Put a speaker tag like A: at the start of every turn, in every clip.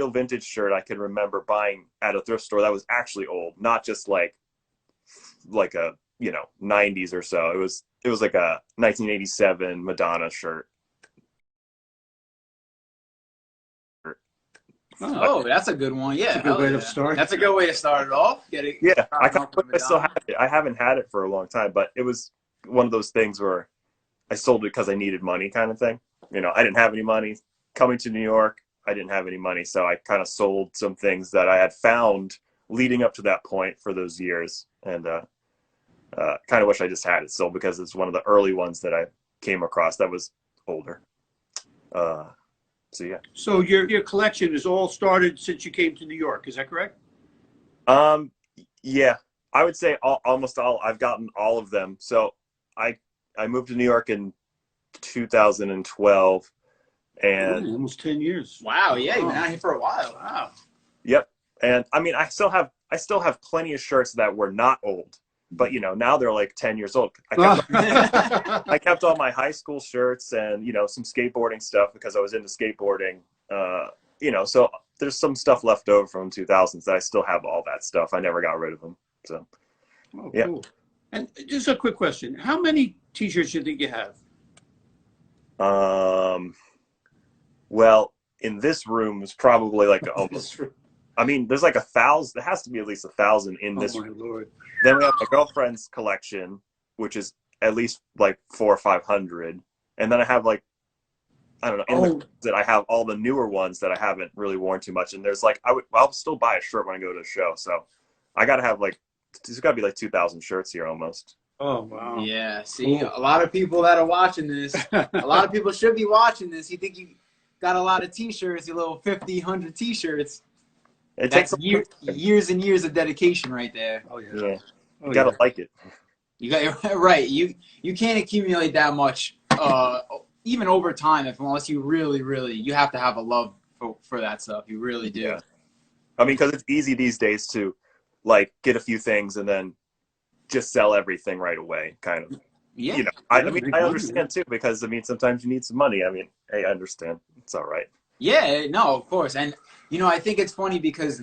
A: real vintage shirt I could remember buying at a thrift store that was actually old, not just like a, you know, 90s or so. It was like a 1987 Madonna shirt.
B: Oh, that's a good one. Yeah,
C: that's a good way to start.
B: That's a good way to start it off.
A: Yeah, I still have it. I haven't had it for a long time, but it was one of those things where I sold it because I needed money, kind of thing. You know, I didn't have any money coming to New York. I didn't have any money, so I kind of sold some things that I had found leading up to that point for those years, and kind of wish I just had it still because it's one of the early ones that I came across that was older. So yeah.
C: So your collection is all started since you came to New York, is that correct?
A: Yeah, I would say almost all. I've gotten all of them. So I moved to New York in 2012, and
C: almost 10 years.
B: Wow, yeah, you've been out here for a while. Wow.
A: Yep, and I mean, I still have plenty of shirts that were not old. But, you know, now they're like 10 years old. I kept all my high school shirts and, you know, some skateboarding stuff because I was into skateboarding. You know, so there's some stuff left over from 2000s that I still have all that stuff. I never got rid of them. So, yeah.
C: Cool. And just a quick question. How many T-shirts do you think you have?
A: Well, in this room is probably like almost... I mean, there's like 1,000. There has to be at least 1,000 in this.
C: Oh my Lord.
A: Then we have my girlfriend's collection, which is at least like 400 or 500. And then I have like, I don't know, that I have all the newer ones that I haven't really worn too much. And there's like, I'll still buy a shirt when I go to a show. So I got to have like, there's got to be like 2,000 shirts here almost.
C: Oh, wow.
B: Yeah. See, a lot of people that are watching this, a lot of people should be watching this. You think you got a lot of T-shirts, your little 50, 100 T-shirts.
A: It takes
B: years and years of dedication right there.
C: Oh, yeah.
A: Yeah. You gotta like it.
B: You got right. You can't accumulate that much, even over time, unless you really you have to have a love for that stuff. You really do.
A: Yeah. I mean, because it's easy these days to like get a few things and then just sell everything right away, kind of.
B: Yeah.
A: You know, I mean, I understand too because I mean, sometimes you need some money. I mean, hey, I understand. It's all right.
B: Yeah. No, of course. And you know, I think it's funny because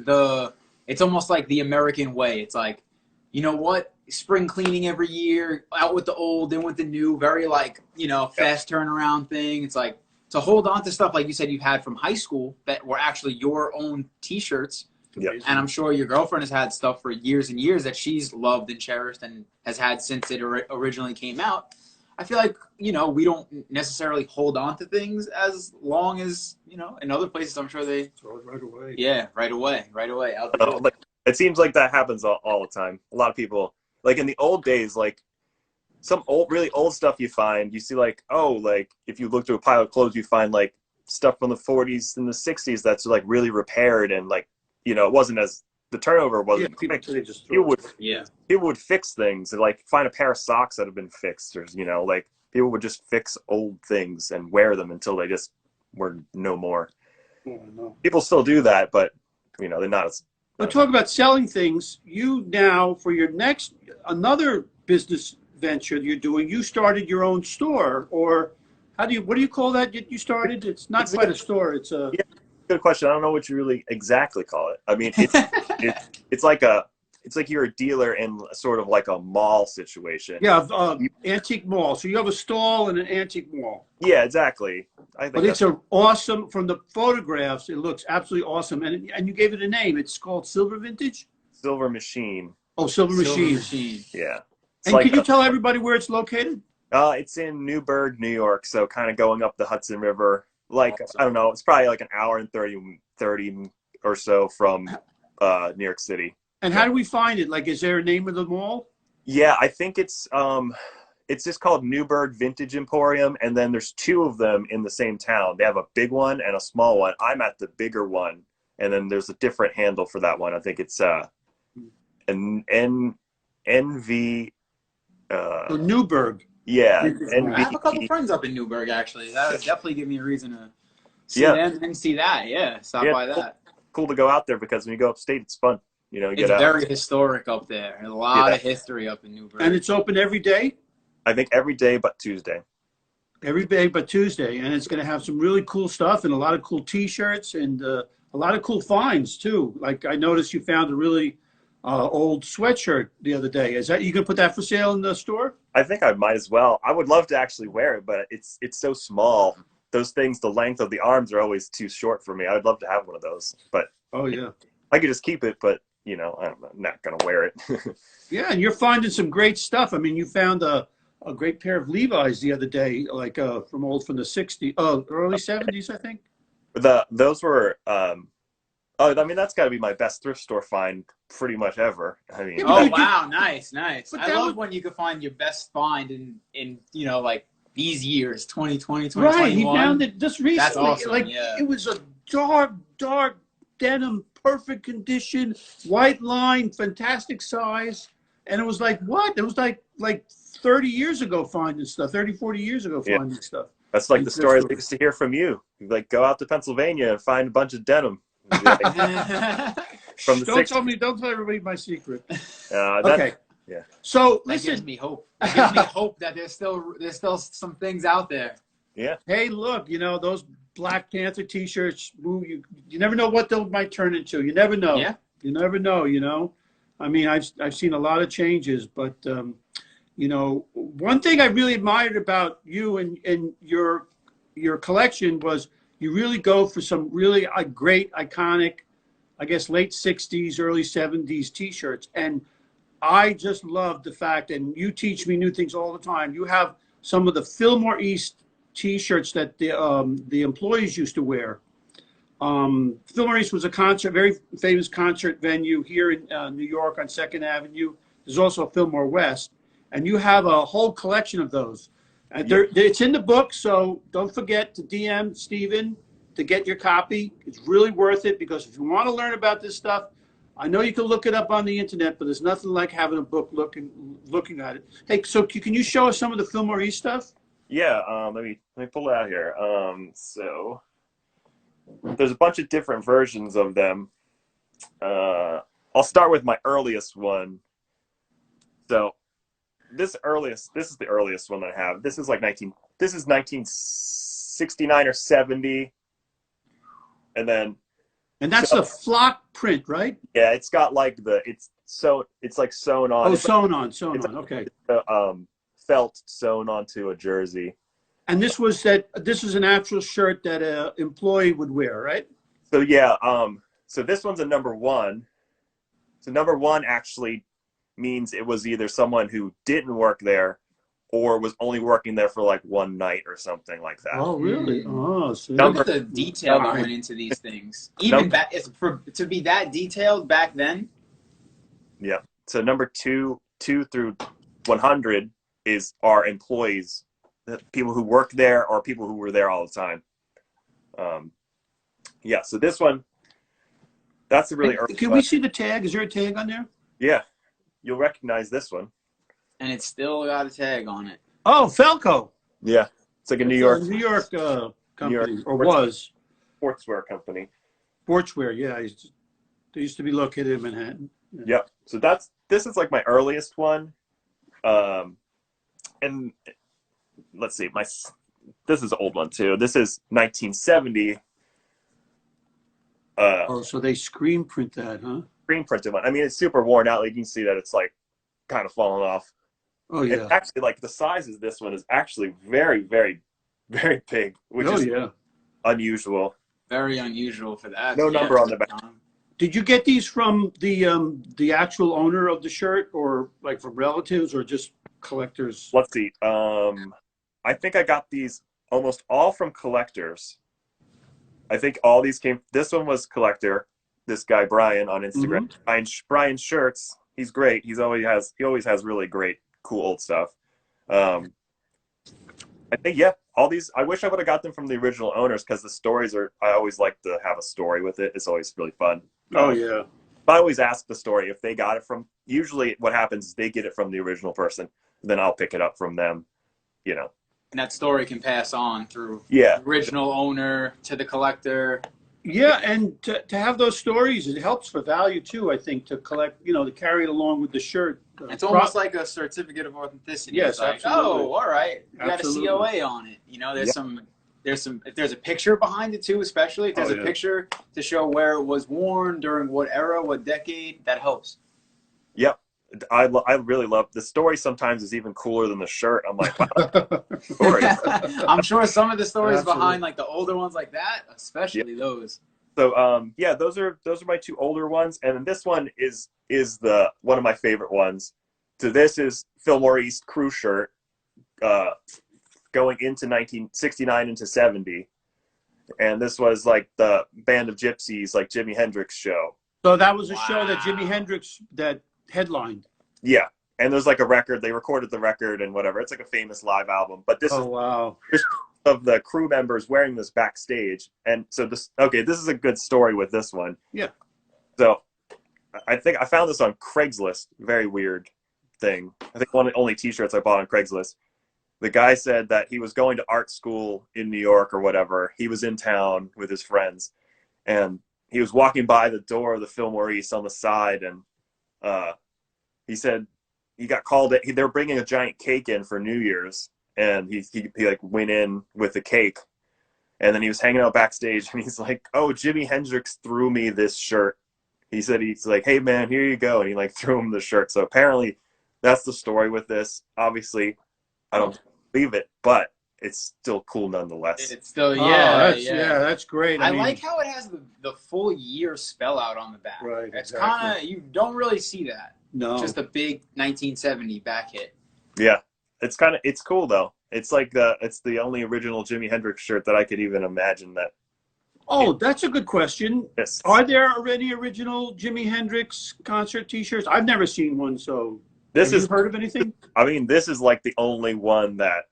B: it's almost like the American way. It's like, you know what? Spring cleaning every year, out with the old, in with the new, very like, you know, fast turnaround thing. It's like to hold on to stuff like you said you had from high school that were actually your own T-shirts.
A: Yep.
B: And I'm sure your girlfriend has had stuff for years and years that she's loved and cherished and has had since it originally came out. I feel like, you know, we don't necessarily hold on to things as long as, you know, in other places, I'm sure they
C: throw it right away.
B: Yeah, right away. Out the door.
A: Like, it seems like that happens all the time. A lot of people, like in the old days, like some really old stuff you find, you see like, oh, like if you look through a pile of clothes, you find like stuff from the 40s and the 60s that's like really repaired and like, you know, it wasn't as, the turnover wasn't.
C: Yeah,
A: people would fix things and like find a pair of socks that have been fixed, or you know, like people would just fix old things and wear them until they just were no more.
C: Oh, no.
A: People still do that, but you know, they're not as.
C: But talk about selling things. You now, for your another business venture you're doing, you started your own store, or what do you call that? You started? It's not quite a store. It's a.
A: Yeah. Good question. I don't know what you really exactly call it. I mean, it's like you're a dealer in sort of like a mall situation.
C: Yeah, antique mall. So you have a stall in an antique mall.
A: Yeah, exactly. I think
C: but it's awesome. From the photographs, it looks absolutely awesome. And you gave it a name. It's called Silver Vintage.
A: Silver Machine.
C: Oh, Silver Machine.
A: Yeah.
C: And like, can you tell everybody where it's located?
A: It's in Newburgh, New York. So kind of going up the Hudson River. Like, I don't know, it's probably like an hour and 30 or so from New York City.
C: And how do we find it? Like, is there a name of the mall?
A: Yeah, I think it's just called Newburgh Vintage Emporium, and then there's two of them in the same town. They have a big one and a small one. I'm at the bigger one, and then there's a different handle for that one. I think it's an NV.
C: Newburgh.
A: Yeah,
B: I have a couple friends up in Newburgh, actually. That would definitely give me a reason to see them and see that. Yeah, stop by that.
A: Cool to go out there because when you go upstate, it's fun. You know,
B: it's very historic up there. There's a lot of history up in Newburgh.
C: And it's open every day?
A: I think every day but Tuesday.
C: Every day but Tuesday. And it's going to have some really cool stuff and a lot of cool T-shirts and a a lot of cool finds too. Like I noticed you found a really old sweatshirt the other day. Is that you gonna put that for sale in the store?
A: I think I might as well. I would love to actually wear it, but it's so small. Those things, the length of the arms are always too short for me. I would love to have one of those, but
C: Oh yeah.
A: I could just keep it. But you know, I'm not gonna wear it.
C: Yeah, and you're finding some great stuff. I mean, you found a great pair of Levi's the other day, like from the 60s, early 70s, I think.
A: Those were oh, I mean, that's got to be my best thrift store find pretty much ever. I mean,
C: Yeah, but
B: Oh
C: you-
B: wow, nice.
C: But
B: I
C: that
B: love
C: was-
B: when you can find your best find in you know, like these years, 2020,
C: Right, he
B: 2021.
C: found it just recently.
B: That's awesome,
C: Like
B: yeah.
C: it was a dark denim, perfect condition, white line, fantastic size, and it was like what? It was like 30 years ago finding stuff, 30, 40 years ago
A: Yeah.
C: finding stuff.
A: that's like
C: in
A: the
C: thrift
A: story I
C: stores.
A: used to hear from you. Like, go out to Pennsylvania and find a bunch of denim. From the
C: Don't
A: 60s.
C: don't tell everybody my secret.
A: That,
C: Okay.
A: yeah.
C: So
B: That gives
C: listen,
B: me hope. It gives me hope that there's still some things out there.
A: Yeah.
C: hey, look, you know those Black Panther T-shirts. You never know what they might turn into. You never know.
B: Yeah.
C: You never know. You know, I mean, I've seen a lot of changes, but you know, one thing I really admired about you and your collection was you really go for some really great iconic, I guess late 60s, early 70s T-shirts, and I just love the fact, and you teach me new things all the time. You have some of the Fillmore East T-shirts that the employees used to wear. Fillmore East was a very famous concert venue here in New York on Second Avenue. There's also a Fillmore West, and you have a whole collection of those. And it's in the book, so don't forget to DM Stephen to get your copy. It's really worth it because if you want to learn about this stuff, I know you can look it up on the internet, but there's nothing like having a book looking at it. Hey, so can you show us some of the Fillmore East stuff?
A: Yeah. Let me pull it out here. So there's a bunch of different versions of them. I'll start with my earliest one. So this is the earliest one that I have. This is 1969 or 70. And then
C: And that's a flock print, right?
A: yeah, it's got like it's like sewn on.
C: Oh,
A: It's
C: sewn on.
A: it's
C: Okay.
A: felt sewn onto a jersey.
C: And this is an actual shirt that an employee would wear, right?
A: So yeah, so this one's a number one. So number one actually means it was either someone who didn't work there or was only working there for like one night or something like that.
C: Oh, really? Oh, so
B: Look at the detail that
C: Number-
B: went into these things. Even back, to be that detailed back then.
A: Yeah. So number two through 100 is our employees, the people who work there or people who were there all the time. Yeah. So this one, that's a really early
C: Can
A: one.
C: we see the tag? Is there a tag on there?
A: Yeah. You'll recognize this one.
B: And it's still got a tag on it.
C: Oh, Felco.
A: Yeah. It's like a New
C: It's
A: York
C: a New York company,
A: York
C: or was.
A: sportswear company.
C: Sportswear, yeah. They used to be located in Manhattan.
A: Yep. So this is like my earliest one. And let's see, this is an old one too. This is 1970.
C: Oh, so they screen print that, huh?
A: Screen printed one. I mean, it's super worn out. Like, you can see that it's like kind of falling off.
C: Oh, yeah.
A: It's actually like the size of this one is actually very, very, very big, which is unusual.
B: Very unusual for that.
A: No number on the back.
C: Did you get these from the actual owner of the shirt, or like from relatives, or just collectors?
A: Let's see. I think I got these almost all from collectors. I think all these came. This one was collector. This guy Brian on Instagram. Brian Shirts. He's great. He always has really great, cool old stuff. I think all these. I wish I would have got them from the original owners because the stories are. I always like to have a story with it. It's always really fun.
C: Oh yeah.
A: I always ask the story if they got it from. Usually, what happens is they get it from the original person. Then I'll pick it up from them. You know.
B: And that story can pass on through
A: Yeah.
B: the original owner to the collector.
C: Yeah, and to have those stories, it helps for value too. I think to collect, to carry it along with the shirt.
B: It's almost like a certificate of authenticity.
C: Yes,
B: it's like,
C: absolutely.
B: oh, all right, you got a
C: Absolutely.
B: COA on it. There's some if there's a picture behind it too, especially if there's
C: Oh,
B: a
C: yeah.
B: picture to show where it was worn during what era, what decade, that helps.
A: Yep. I really love the story. Sometimes is even cooler than the shirt. I'm like, wow, story.
B: I'm sure some of the stories
C: Absolutely.
B: behind like the older ones like that,
A: Yeah.
B: especially those.
A: So yeah, those are my two older ones, and then this one is the one of my favorite ones. So this is Fillmore East crew shirt, going into 1969 into 70, and this was like the Band of Gypsies, like Jimi Hendrix show.
C: So that was a show that
B: Wow.
C: Jimi Hendrix that headlined.
A: Yeah, and there's like a record. They recorded the record and whatever. It's like a famous live album. But this
C: Oh,
A: is
C: wow.
A: of the crew members wearing this backstage. And so this is a good story with this one.
C: Yeah.
A: So I think I found this on Craigslist. Very weird thing. I think one of the only t-shirts I bought on Craigslist. The guy said that he was going to art school in New York or whatever. He was in town with his friends, and he was walking by the door of the Fillmore East on the side, and he said he got called. They were bringing a giant cake in for New Year's, and he like went in with the cake, and then he was hanging out backstage, and he's like, "Oh, Jimi Hendrix threw me this shirt." He said he's like, "Hey man, here you go," and he like threw him the shirt. So apparently, that's the story with this. Obviously, I don't believe it, but it's still cool nonetheless.
B: It's still,
C: Oh,
B: yeah,
C: that's great.
B: I
C: mean,
B: like how it has the full year spell out on the back.
C: Right,
B: It's
C: exactly.
B: kind of, you don't really see that.
C: no.
B: Just a big 1970 back hit.
A: Yeah, it's cool though. It's like it's the only original Jimi Hendrix shirt that I could even imagine that.
C: Oh, that's a good question.
A: This.
C: Are there any original Jimi Hendrix concert T-shirts? I've never seen one. So
A: This
C: have
A: is.
C: you heard of anything?
A: I mean, this is like the only one that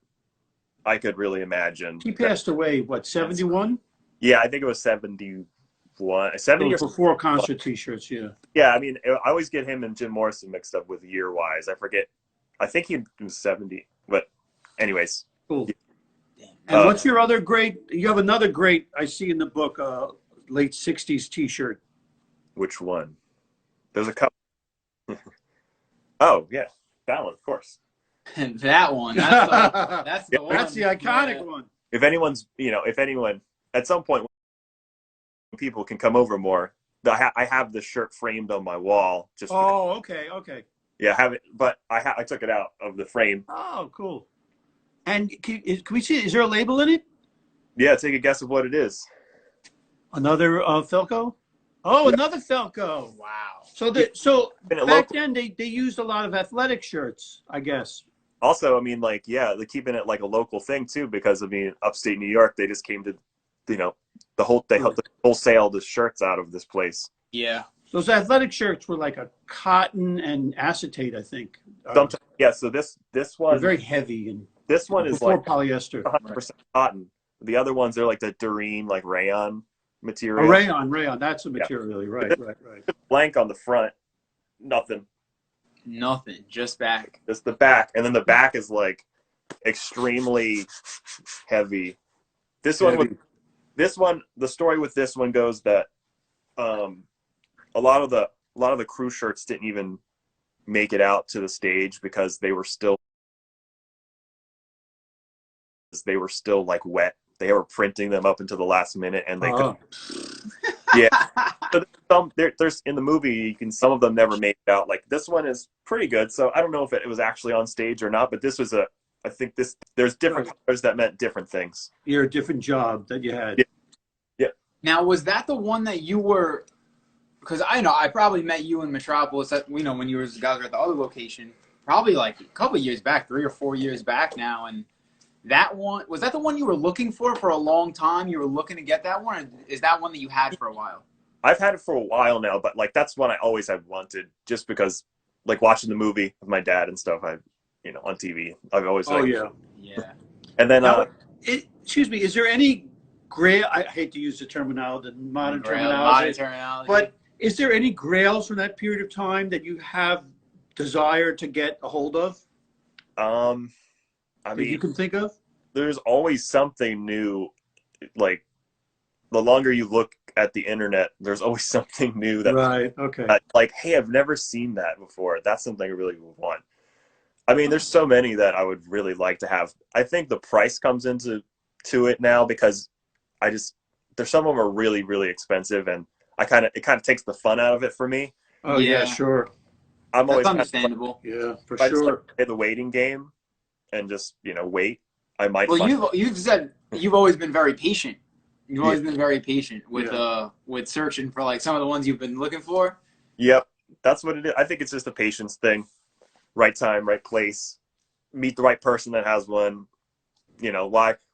A: I could really imagine.
C: He passed away. What, 71?
A: Yeah, I think it was 71, 70 or
C: Before concert T-shirts. Yeah.
A: yeah. I mean, I always get him and Jim Morrison mixed up with year wise. I forget. I think he was 70, but anyways.
C: Cool. And what's your other great? You have another great. I see in the book, late '60s T-shirt.
A: Which one? There's a couple. Oh yeah, that one, of course.
B: And that one, that's the one.
C: That's the iconic
B: Yeah.
C: one.
A: If anyone at some point when people can come over more, I have the shirt framed on my wall. Just
C: Oh, okay.
A: yeah, I have it, but I took it out of the frame.
C: Oh, cool. And can we see? Is there a label in it?
A: Yeah, take a guess of what it is.
C: Another Felco? Oh, another Felco.
B: Wow.
C: So
A: Been at
C: back
A: local-
C: then they used a lot of athletic shirts, I guess.
A: Also, I mean, like, yeah, they're keeping it like a local thing too, because I mean, upstate New York, they just came to, they wholesale the shirts out of this place.
B: Yeah.
C: Those athletic shirts were like a cotton and acetate, I think.
A: Sometimes, yeah. So this
C: They're
A: one,
C: very heavy and
A: this one is
C: before
A: like
C: polyester.
A: 100% cotton. The other ones are like the Doreen, like rayon material.
C: Oh, rayon. That's the material. Right.
A: Blank on the front, nothing.
B: Nothing. Just back.
A: Just the back, and then the back is like extremely heavy. The story with this one goes that a lot of the crew shirts didn't even make it out to the stage because they were still like wet. They were printing them up until the last minute, and they could. Yeah. So there's in the movie, some of them never made it out. Like this one is pretty good. So I don't know if it was actually on stage or not, but this was I think there's different colors that meant different things.
C: You're a different job that you had.
A: Yeah.
B: Now, was that the one that you were? Because I probably met you in Metropolis. When you guys were at the other location, probably like a couple of years back, 3 or 4 years back now, and. That one, was that the one you were looking for a long time? You were looking to get that one? Or is that one that you had for a while?
A: I've had it for a while now, but like that's one I always have wanted, just because like watching the movie with my dad and stuff. On TV, I've always.
B: Yeah.
A: And then,
C: excuse me, is there any grail? I hate to use the terminology, the modern terminology, but is there any grails from that period of time that you have desire to get a hold of?
A: I mean,
C: you can think of?
A: There's always something new. Like, the longer you look at the internet, there's always something new that,
C: right, okay.
A: Like, hey, I've never seen that before. That's something I really would want. I mean, there's so many that I would really like to have. I think the price comes into to it now because there's some of them are really, really expensive, and it kind of takes the fun out of it for me.
C: Oh yeah, sure.
A: I'm
B: That's
A: always
B: understandable.
C: Yeah, for
A: if I just
C: sure.
A: play the waiting game and just wait, I might.
B: Well, you've said you've always been very patient. You've always been very patient with searching for like some of the ones you've been looking for.
A: Yep, that's what it is. I think it's just a patience thing. Right time, right place. Meet the right person that has one.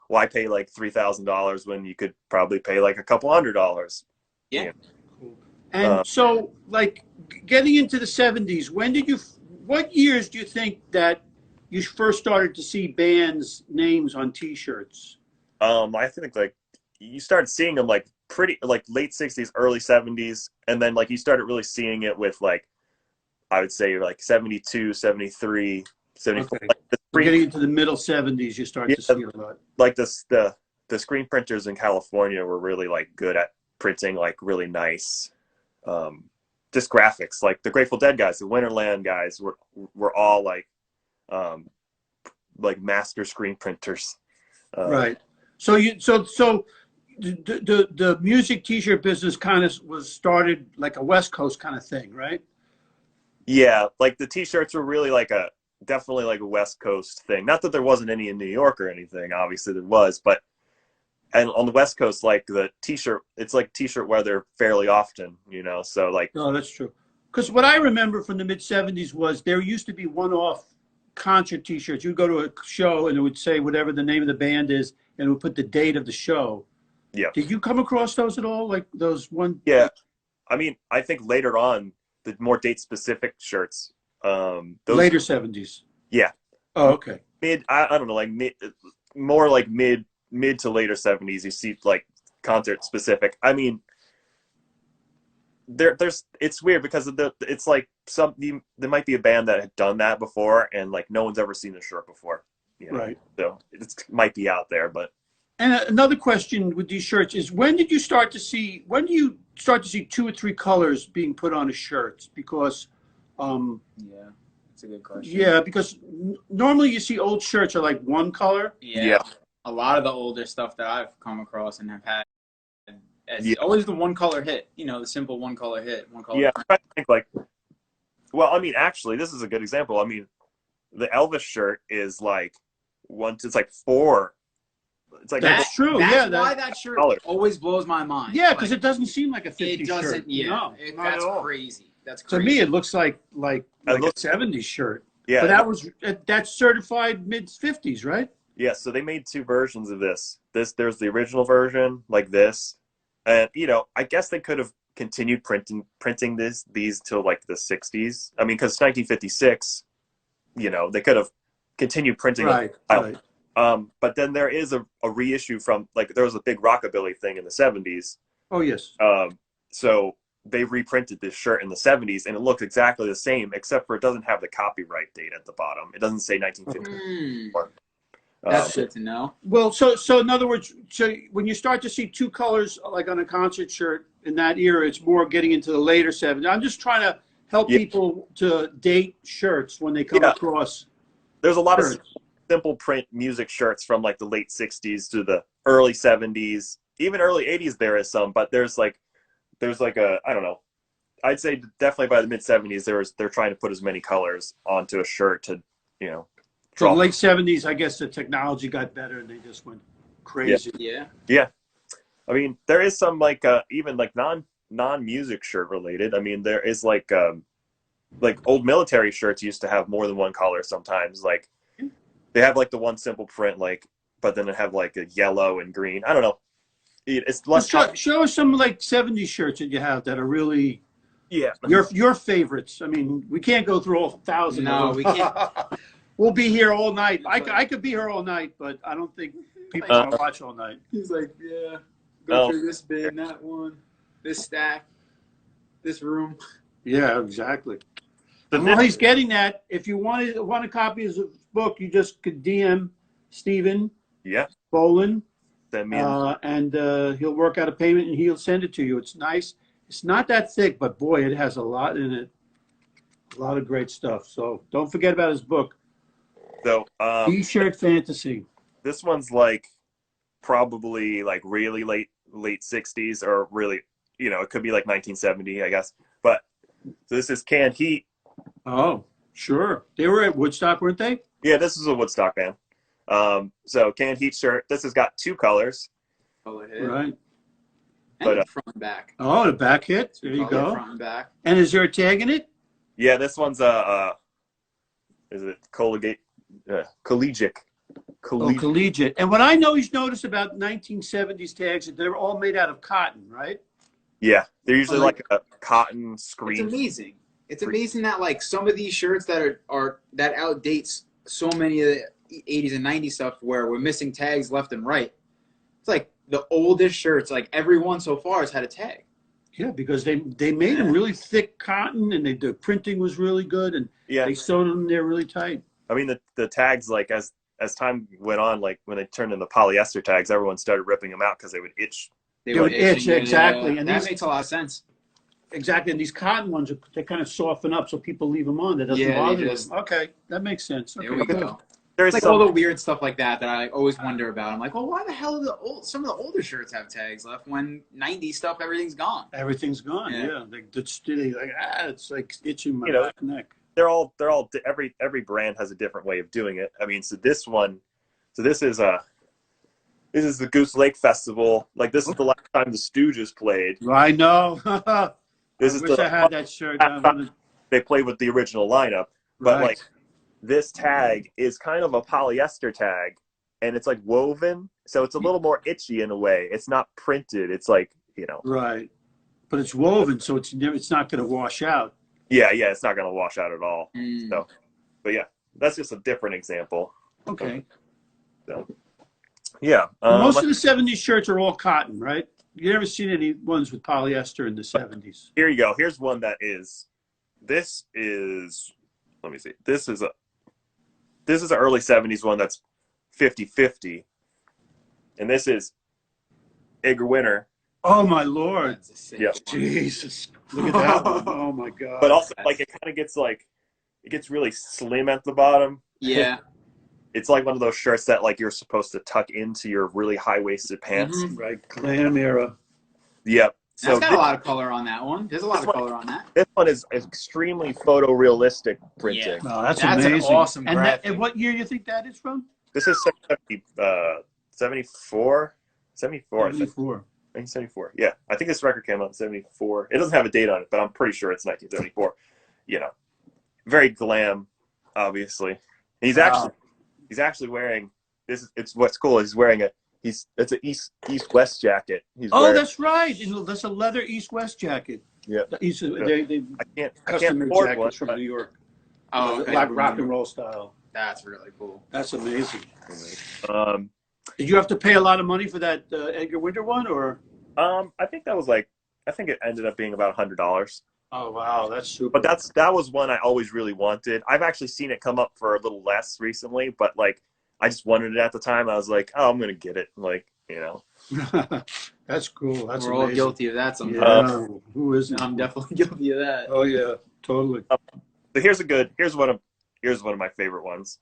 A: Why pay like $3,000 when you could probably pay like a couple $100?
B: Yeah.
C: Cool. And so, like, getting into the 70s, what years do you think that you first started to see bands' names on T-shirts?
A: I think like you started seeing them like pretty like late 60s, early 70s, and then like you started really seeing it with like I would say like 72, 73, 74.
C: Okay.
A: Like
C: We're getting into the middle 70s, you start to see it a lot.
A: Like the screen printers in California were really like good at printing like really nice just graphics. Like the Grateful Dead guys, the Winterland guys were all like master screen printers.
C: Right. So the music T-shirt business kind of was started like a West Coast kind of thing, right?
A: Yeah, like the T-shirts were really definitely like a West Coast thing. Not that there wasn't any in New York or anything. Obviously there was, but and on the West Coast, like the T-shirt, it's like T-shirt weather fairly often, So like,
C: no, that's true. Because what I remember from the mid 70s was there used to be one-off concert T-shirts. You'd go to a show and it would say whatever the name of the band is, and it would put the date of the show.
A: yeah.
C: Did you come across those at all? Like those one?
A: Yeah, I mean, I think later on the more date-specific shirts. Those,
C: later 70s.
A: Yeah.
C: Oh, okay.
A: I don't know, like more like mid to later 70s. You see like concert specific. I mean, it's weird because it's like there might be a band that had done that before, and like no one's ever seen the shirt before.
C: Right.
A: So it might be out there, but.
C: And another question with these shirts is when do you start to see 2 or 3 colors being put on a shirt? Because
B: yeah, that's a good question.
C: Yeah, because normally you see old shirts are like one color.
B: Yeah. A lot of the older stuff that I've come across and have had it's always the one color hit, the simple one color hit, one color.
A: Yeah, I think like, well, I mean, actually, this is a good example. I mean, the Elvis shirt is like it's like 4. It's like
C: that's true.
B: That's why that shirt always blows my mind.
C: Yeah, because it doesn't seem like a 50s
B: it doesn't,
C: shirt.
B: Yeah,
C: no,
B: that's crazy. That's crazy.
C: To me, it looks like a 70s shirt.
A: Yeah,
C: but that's certified mid 50s, right?
A: Yeah, so they made 2 versions of this. There's the original version, like this, and I guess they could have continued printing these till like the 60s. I mean, because 1956, they could have continued printing.
C: Right.
A: But then there is a reissue from like there was a big rockabilly thing in the 70s.
C: Oh yes.
A: So they reprinted this shirt in the 70s, and it looks exactly the same, except for it doesn't have the copyright date at the bottom. It doesn't say 1950.
B: That's good to know.
C: Well, so in other words, so when you start to see 2 colors like on a concert shirt in that era, it's more getting into the later 70s. I'm just trying to help people to date shirts when they come across.
A: There's a lot of simple print music shirts from like the late 60s to the early 70s, even early 80s. There is some, but there's like a, I don't know, I'd say definitely by the mid 70s they're trying to put as many colors onto a shirt to
C: so the late 70s, I guess the technology got better and they just went crazy.
A: Yeah. I mean, there is some like even like non-music shirt related. I mean, there is like old military shirts used to have more than one color sometimes. Like they have like the one simple print, like, but then they have like a yellow and green. I don't know. It's less.
C: Show us some like 70s shirts that you have that are really your favorites. I mean, we can't go through all 1,000.
B: No, we can't.
C: We'll be here all night. I could be here all night, but I don't think people are going to watch all night.
B: He's like, go through this bin, that one, this stack, this room.
C: Yeah, exactly. And while he's getting that, if you want a copy of his book, you just could DM Stephen Voland, and he'll work out a payment and he'll send it to you. It's nice. It's not that thick, but boy, it has a lot in it. A lot of great stuff. So don't forget about his book.
A: So
C: T-shirt fantasy.
A: This one's like probably like really late 60s, or really, it could be like 1970, I guess. But so this is Canned Heat.
C: Oh, sure. They were at Woodstock, weren't they?
A: Yeah, this is a Woodstock band. So Canned Heat shirt. This has got 2 colors.
C: Right.
B: And
A: But,
B: front and back.
C: Oh, the back hit. There you go.
B: Front and back.
C: And is there a tag in it?
A: Yeah, this one's is it collegiate? Collegiate.
C: Oh, collegiate. And what I know he's noticed about 1970s tags is they're all made out of cotton, right?
A: Yeah, they're usually like a cotton screen.
B: It's amazing. It's amazing that like some of these shirts that are that outdates so many of the 80s and 90s stuff where we're missing tags left and right. It's like the oldest shirts, like every one so far has had a tag.
C: Yeah, because they made them really thick cotton, and the printing was really good, and they sewed them there really tight.
A: I mean, the tags, like as time went on, like when they turned into polyester tags, everyone started ripping them out because they would itch.
C: They would itch, exactly. And
B: that makes a lot of sense.
C: Exactly, and these cotton ones, they kind of soften up so people leave them on. That doesn't bother them. Okay, that makes sense. Okay,
B: there we go.
A: There's
B: like all the weird stuff like that I always wonder about. I'm like, well, why the hell do some of the older shirts have tags left when 90s stuff, everything's gone?
C: Everything's gone, yeah. It's like itching my back neck.
A: They're all every brand has a different way of doing it. I mean, so this is the Goose Lake Festival. Like, this is the last time the Stooges played.
C: I know.
A: I
C: wish I had that shirt.
A: They played with the original lineup, but like, this tag is kind of a polyester tag, and it's like woven, so it's a little more itchy in a way. It's not printed. It's like,
C: Right. But it's woven, so it's not going to wash out.
A: Yeah, it's not going to wash out at all. So, but yeah, that's just a different example.
C: Okay.
A: So, yeah.
C: Most of the 70s shirts are all cotton, right? You never seen any ones with polyester in the 70s.
A: Here you go. Here's one that is. This is. Let me see. This is an early 70s one that's 50-50. And this is Edgar Winter.
C: Oh, my Lord.
A: Yeah.
C: Jesus. Look at that one. Oh, my God.
A: But also, like, it kind of gets, like, it gets really slim at the bottom.
B: Yeah.
A: It's like one of those shirts that, like, you're supposed to tuck into your really high-waisted pants.
C: Mm-hmm. Right. Glam era.
A: Yep.
B: So got a lot of color on that one. There's a lot of color on that.
A: This one is extremely photorealistic printing.
C: Yeah. Oh, that's amazing.
B: An awesome graphic.
C: And what year do you think that is from?
A: This is 74? 74,
C: 74.
A: I think. 1974. Yeah, I think this record came out in 74. It doesn't have a date on it, but I'm pretty sure it's 1974. Very glam, obviously. And he's actually wearing this. It's what's cool. He's wearing it's an East-West jacket.
C: That's right. That's a leather East-West jacket.
A: Yeah.
C: I
A: can't
C: custom-made
A: afford
C: jackets
A: one,
C: from New York.
B: Oh, okay.
C: Like rock and roll style.
B: That's really cool.
C: That's amazing. Did you have to pay a lot of money for that Edgar Winter one, or?
A: I think it ended up being about $100.
C: Oh wow, that's super.
A: But that was one I always really wanted. I've actually seen it come up for a little less recently, but like, I just wanted it at the time. I was like, oh, I'm gonna get it. Like,
C: That's cool. That's
B: We're
C: amazing.
B: all guilty of that sometimes.
C: Yeah. Who isn't?
B: I'm definitely guilty of that.
C: Oh yeah, totally.
A: So here's one of my favorite ones.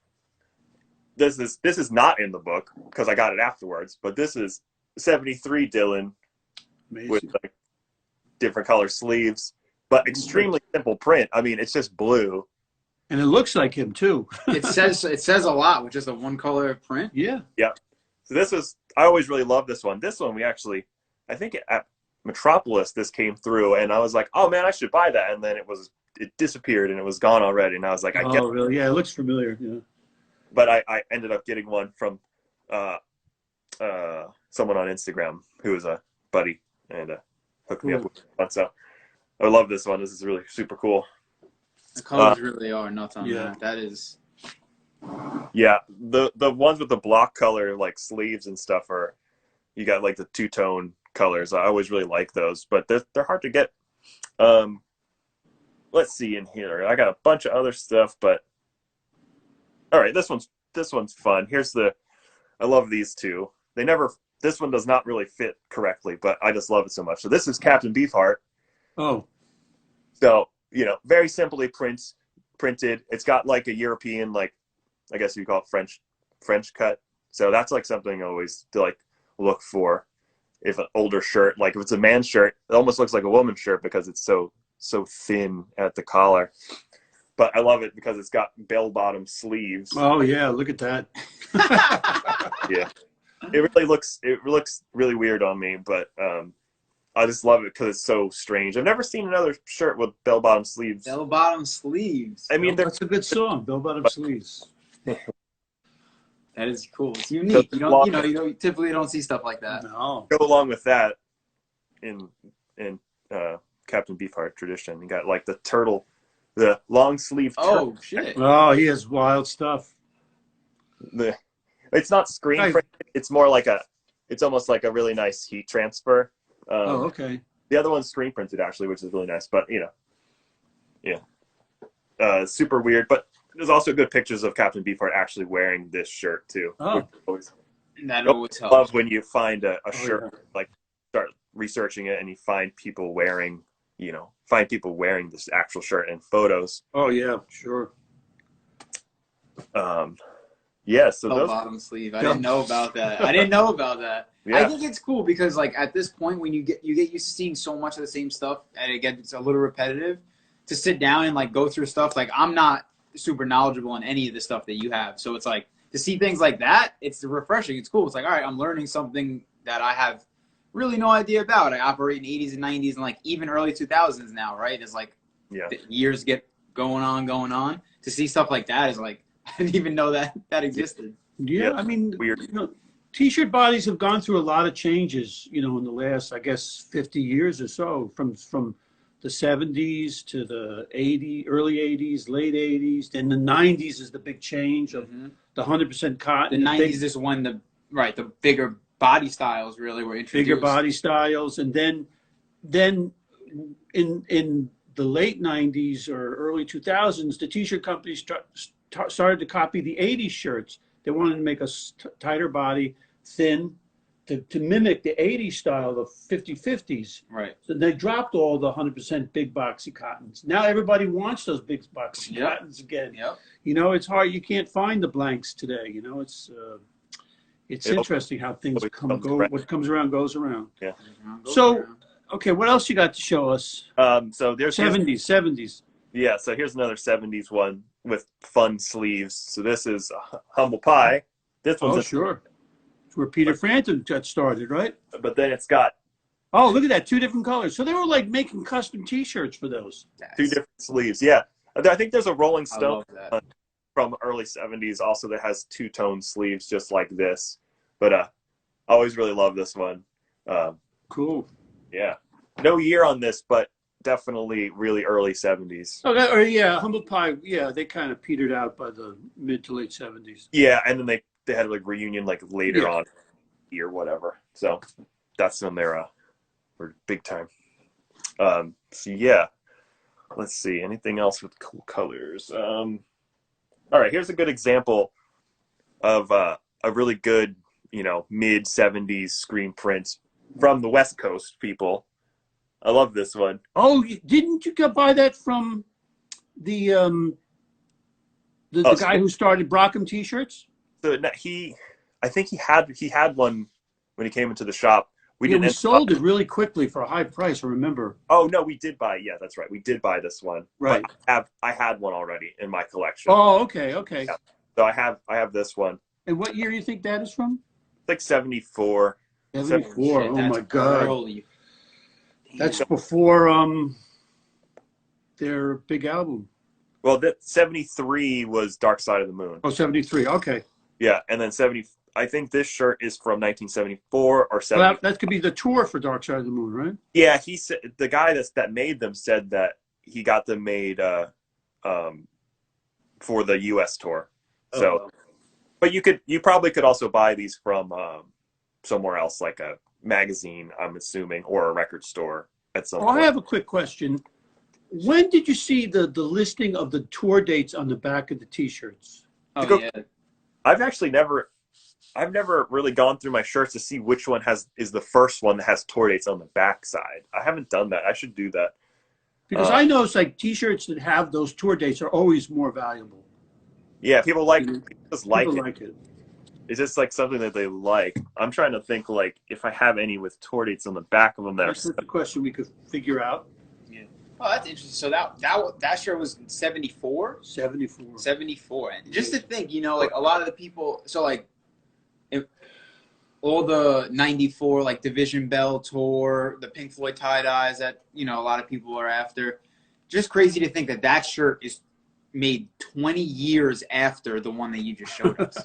A: This is not in the book because I got it afterwards, but this is 73 Dylan. Amazing. With like different color sleeves, but extremely simple print. I mean, it's just blue,
C: and it looks like him too.
B: It says a lot with just a one color print.
C: Yeah.
A: So I always really love this one. This one I think at Metropolis this came through, and I was like, oh man, I should buy that, and then it disappeared and it was gone already, and I was like,
C: really? Yeah, it looks familiar. Yeah.
A: But I ended up getting one from someone on Instagram who was a buddy, and hooked me up with one. So I love this one. This is really super cool.
B: The colors really are nuts on that. That is.
A: Yeah, the ones with the block color like sleeves and stuff you got like the two-tone colors. I always really like those, but they're hard to get. Let's see in here. I got a bunch of other stuff, but all right, this one's fun. I love these two. This one does not really fit correctly, but I just love it so much. So this is Captain Beefheart.
C: Oh.
A: So, very simply printed. It's got like a European, like, I guess you call it French cut. So that's like something I always like look for. If an older shirt, like if it's a man's shirt, it almost looks like a woman's shirt because it's so thin at the collar. But I love it because it's got bell-bottom sleeves.
C: Oh yeah, look at that.
A: Yeah, it looks really weird on me, but I just love it because it's so strange. I've never seen another shirt with bell-bottom sleeves.
B: Bell-bottom sleeves.
A: I mean,
C: That's a good song, bell-bottom sleeves.
B: That is cool. It's unique. You typically don't see stuff like that.
C: No.
A: Go along with that in Captain Beefheart tradition. You got like the turtle, the long sleeve.
B: Oh shit!
C: Oh, he has wild stuff.
A: It's not screen printed. It's more like it's almost like a really nice heat transfer.
C: Oh, okay.
A: The other one's screen printed actually, which is really nice. But yeah, super weird. But there's also good pictures of Captain Beefheart actually wearing this shirt too.
C: Oh,
B: that always helps.
A: Love when you find a shirt, like start researching it and you find people wearing, this actual shirt in photos.
C: Oh yeah, sure.
A: Yeah, so those
B: bottom sleeve. I didn't know about that.
A: Yeah.
B: I think it's cool because like at this point when you get used to seeing so much of the same stuff and it gets a little repetitive, to sit down and like go through stuff, like I'm not super knowledgeable on any of the stuff that you have. So it's like to see things like that, it's refreshing. It's cool. It's like, all right, I'm learning something that I have really no idea about. I operate in 80s and 90s and like even early 2000s now, right? It's like the years get going on. To see stuff like that is like, I didn't even know that existed.
C: Yeah, I mean,
A: weird.
C: T-shirt bodies have gone through a lot of changes, in the last, I guess, 50 years or so, from the 70s to the early 80s, late 80s. Then the 90s is the big change of the 100% cotton.
B: The 90s is when the bigger body styles really were introduced.
C: Bigger body styles. And then in the late 90s or early 2000s, the T-shirt companies started to copy the 80s shirts. They wanted to make a tighter body, thin, to mimic the 80s style of 50/50s.
B: Right.
C: So they dropped all the 100% big boxy cottons. Now everybody wants those big boxy cottons again.
B: Yep.
C: It's hard. You can't find the blanks today. It's interesting how things go. What comes around goes around.
A: Yeah.
C: So, okay, what else you got to show us?
A: So there's
C: 70s.
A: Yeah, so here's another 70s one with fun sleeves. So this is Humble Pie. This one's
C: sure. It's where Peter Frampton got started, right?
A: But then it's got
C: look at that, 2 different colors. So they were like making custom T-shirts for those.
A: 2 different sleeves. Yeah, I think there's a Rolling Stone from early 70s also that has 2-tone sleeves just like this. But I always really love this one.
C: Cool.
A: Yeah, no year on this, but definitely really early 70s.
C: Okay, Humble Pie. Yeah, they kind of petered out by the mid to late 70s.
A: Yeah, and then they had like reunion like later on or whatever. So that's when they're big time. So yeah, let's see. Anything else with cool colors? All right, here's a good example of a really good, mid 70s screen print from the West Coast people. I love this one. Oh,
C: didn't you buy that from the guy who started Brockham T-shirts?
A: So I think he had one when he came into the shop.
C: We sold it really quickly for a high price. I remember.
A: Oh no, we did buy. Yeah, that's right. We did buy this one.
C: Right.
A: But I had one already in my collection.
C: Oh, okay.
A: Yeah. So I have this one.
C: And what year do you think that is from?
A: It's like 74.
C: 74. Oh my God.
B: Early.
C: That's before their big album.
A: Well, that 73 was Dark Side of the Moon.
C: Oh, 73. Okay.
A: Yeah, and then 70. I think this shirt is from 1974 or 70.
C: Well, that could be the tour for Dark Side of the Moon, right?
A: Yeah, he said the guy that made them said that he got them made for the U.S. tour. So, but you probably could also buy these from somewhere else, like a magazine, I'm assuming, or a record store at some point.
C: I have a quick question. When did you see the listing of the tour dates on the back of the T-shirts?
B: Oh, yeah.
A: I've never really gone through my shirts to see which one is the first one that has tour dates on the back side. I haven't done that. I should do that.
C: Because I know it's like T-shirts that have those tour dates are always more valuable.
A: Yeah, people like it.
C: Like it.
A: Is this like something that they like? I'm trying to think like if I have any with tour dates on the back of them that
C: That's
A: are.
C: the question we could figure out.
B: Yeah. Oh, that's interesting. So that shirt was 74?
C: 74.
B: 74. And just to think, you know, like a lot of the people, so like if all the 94, like Division Bell tour, the Pink Floyd tie-dyes that, you know, a lot of people are after. Just crazy to think that that shirt is made 20 years after the one that you just showed us.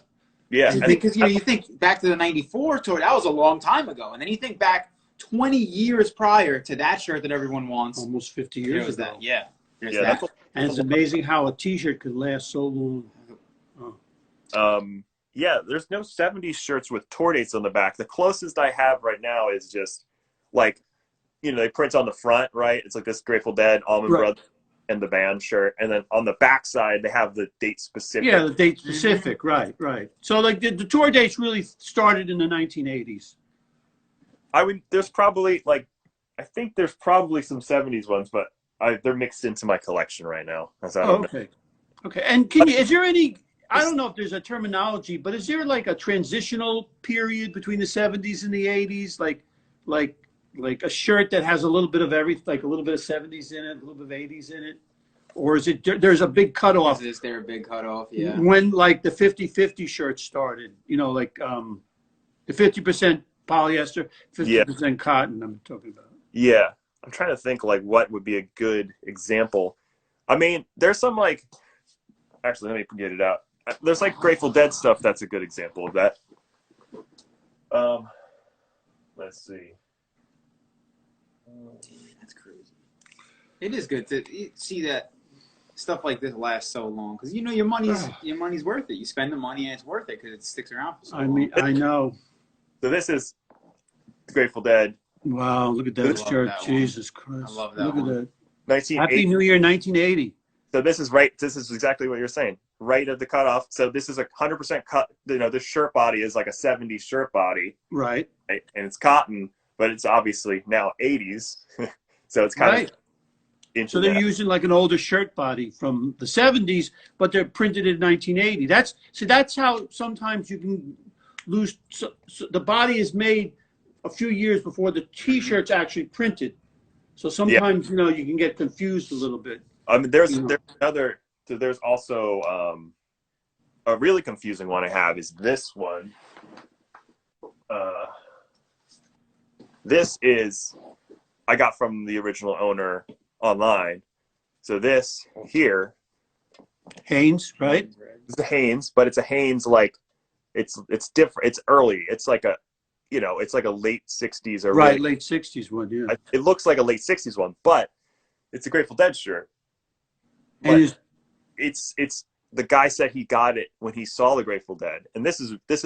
A: Yeah.
B: Because, you know, you think back to the 94 tour, that was a long time ago. And then you think back 20 years prior to that shirt that everyone wants.
C: Almost 50 years ago.
B: That. Yeah. There's
A: Yeah,
B: that.
C: And it's amazing how a T-shirt could last so long.
A: Yeah, there's no 70s shirts with tour dates on the back. The closest I have right now is just like, you know, they print on the front, right? It's like this Grateful Dead, Allman Brothers, and the band shirt. And then on the back side, they have the date specific.
C: Yeah, the date specific, right. So like the tour dates really started in the 1980s.
A: I would, there's probably like, I think there's probably some 70s ones, but they're mixed into my collection right now.
C: Okay. And is there any, I don't know if there's a terminology, but is there like a transitional period between the 70s and the 80s? Like a shirt that has a little bit of everything, like a little bit of 70s in it, a little bit of 80s in it? Or is it, there's a big cutoff?
B: Is there a big cutoff? Yeah.
C: When like the 50-50 shirts started, you know, like the 50% polyester, 50% cotton I'm talking about.
A: Yeah. I'm trying to think like what would be a good example. I mean, there's some like, actually, let me get it out. There's like Grateful Dead stuff that's a good example of that. Let's see.
B: That's crazy. It is good to see that stuff like this lasts so long because you know your money's worth it. You spend the money and it's worth it because it sticks around for so long.
C: I mean, I know.
A: So this is Grateful Dead.
C: Wow, look at that shirt. Jesus Christ.
B: I love that
C: Look
B: one.
C: at that.
A: 1980.
C: Happy New Year, 1980.
A: So this is right. This is exactly what you're saying. Right at the cutoff. So this is a 100% cut. You know, this shirt body is like a 70s shirt body.
C: Right.
A: And it's cotton, but it's obviously now 80s. So it's kind of.
C: So they're using like an older shirt body from the 70s, but they're printed in 1980. That's how sometimes you can lose. So the body is made a few years before the T-shirt's actually printed. So sometimes, you know, you can get confused a little bit.
A: I mean, there's also a really confusing one I have is this one. This is I got from the original owner online. So this here,
C: Hanes, right?
A: it's a Hanes, but it's a Hanes like it's different. It's early. It's like a, you know, it's like a late 60s or
C: right, late 60s one. Yeah,
A: it looks like a late 60s one, but it's a Grateful Dead shirt.
C: and
A: it's the guy said he got it when he saw the Grateful Dead, and this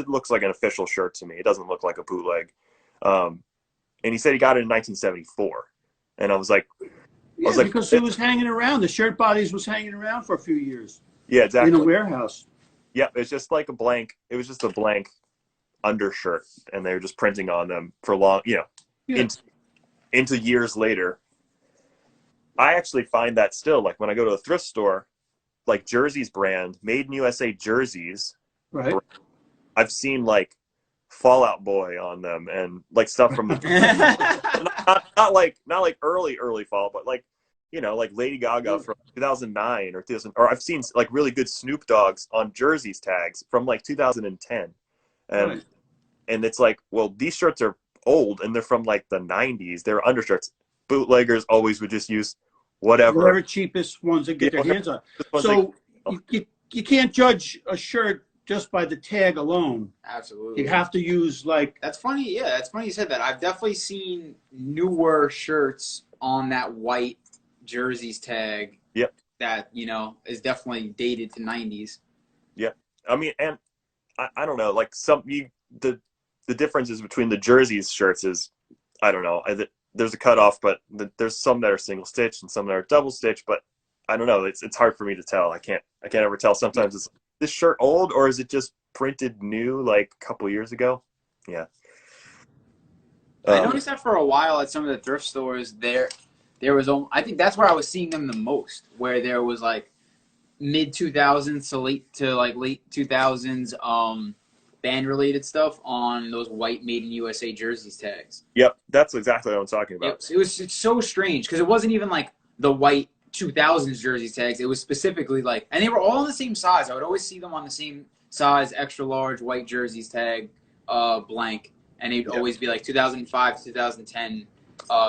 A: looks like an official shirt to me. It doesn't look like a bootleg. And he said he got it in 1974, and I was like,
C: because it was hanging around. The shirt bodies was hanging around for a few years.
A: Yeah, exactly.
C: In a warehouse.
A: Yep, it's just like a blank. It was just a blank undershirt, and they were just printing on them for long, you know, into years later. I actually find that still, like when I go to a thrift store, like Jersey's brand, Made in USA jerseys,
C: right?
A: I've seen like Fall Out Boy on them and like stuff from the not like early fall, but like, you know, like Lady Gaga from 2009 or 2000, or I've seen like really good Snoop Dogg's on jerseys tags from like 2010, and it's like, well, these shirts are old and they're from like the 90s. They're undershirts. Bootleggers always would just use whatever
C: cheapest ones they get their hands on. So you can't judge a shirt just by the tag alone.
B: Absolutely.
C: You have to use like.
B: That's funny. Yeah, that's funny you said that. I've definitely seen newer shirts on that white jerseys tag.
A: Yep.
B: That, you know, is definitely dated to 90s.
A: Yep. I mean, and I don't know, like the differences between the jerseys shirts is, I don't know. There's a cutoff, but there's some that are single stitch and some that are double stitch. But I don't know. It's hard for me to tell. I can't ever tell. Sometimes it's this shirt old, or is it just printed new like a couple years ago? Yeah.
B: I noticed that for a while at some of the thrift stores. There was, I think that's where I was seeing them the most. Where there was like mid 2000s to late 2000s band related stuff on those white Made in USA jerseys tags.
A: Yep, that's exactly what I'm talking about.
B: It's so strange because it wasn't even like the white 2000s jersey tags. It was specifically like, and they were all the same size. I would always see them on the same size, extra large white jerseys tag, blank, and it'd always be like 2005 to 2010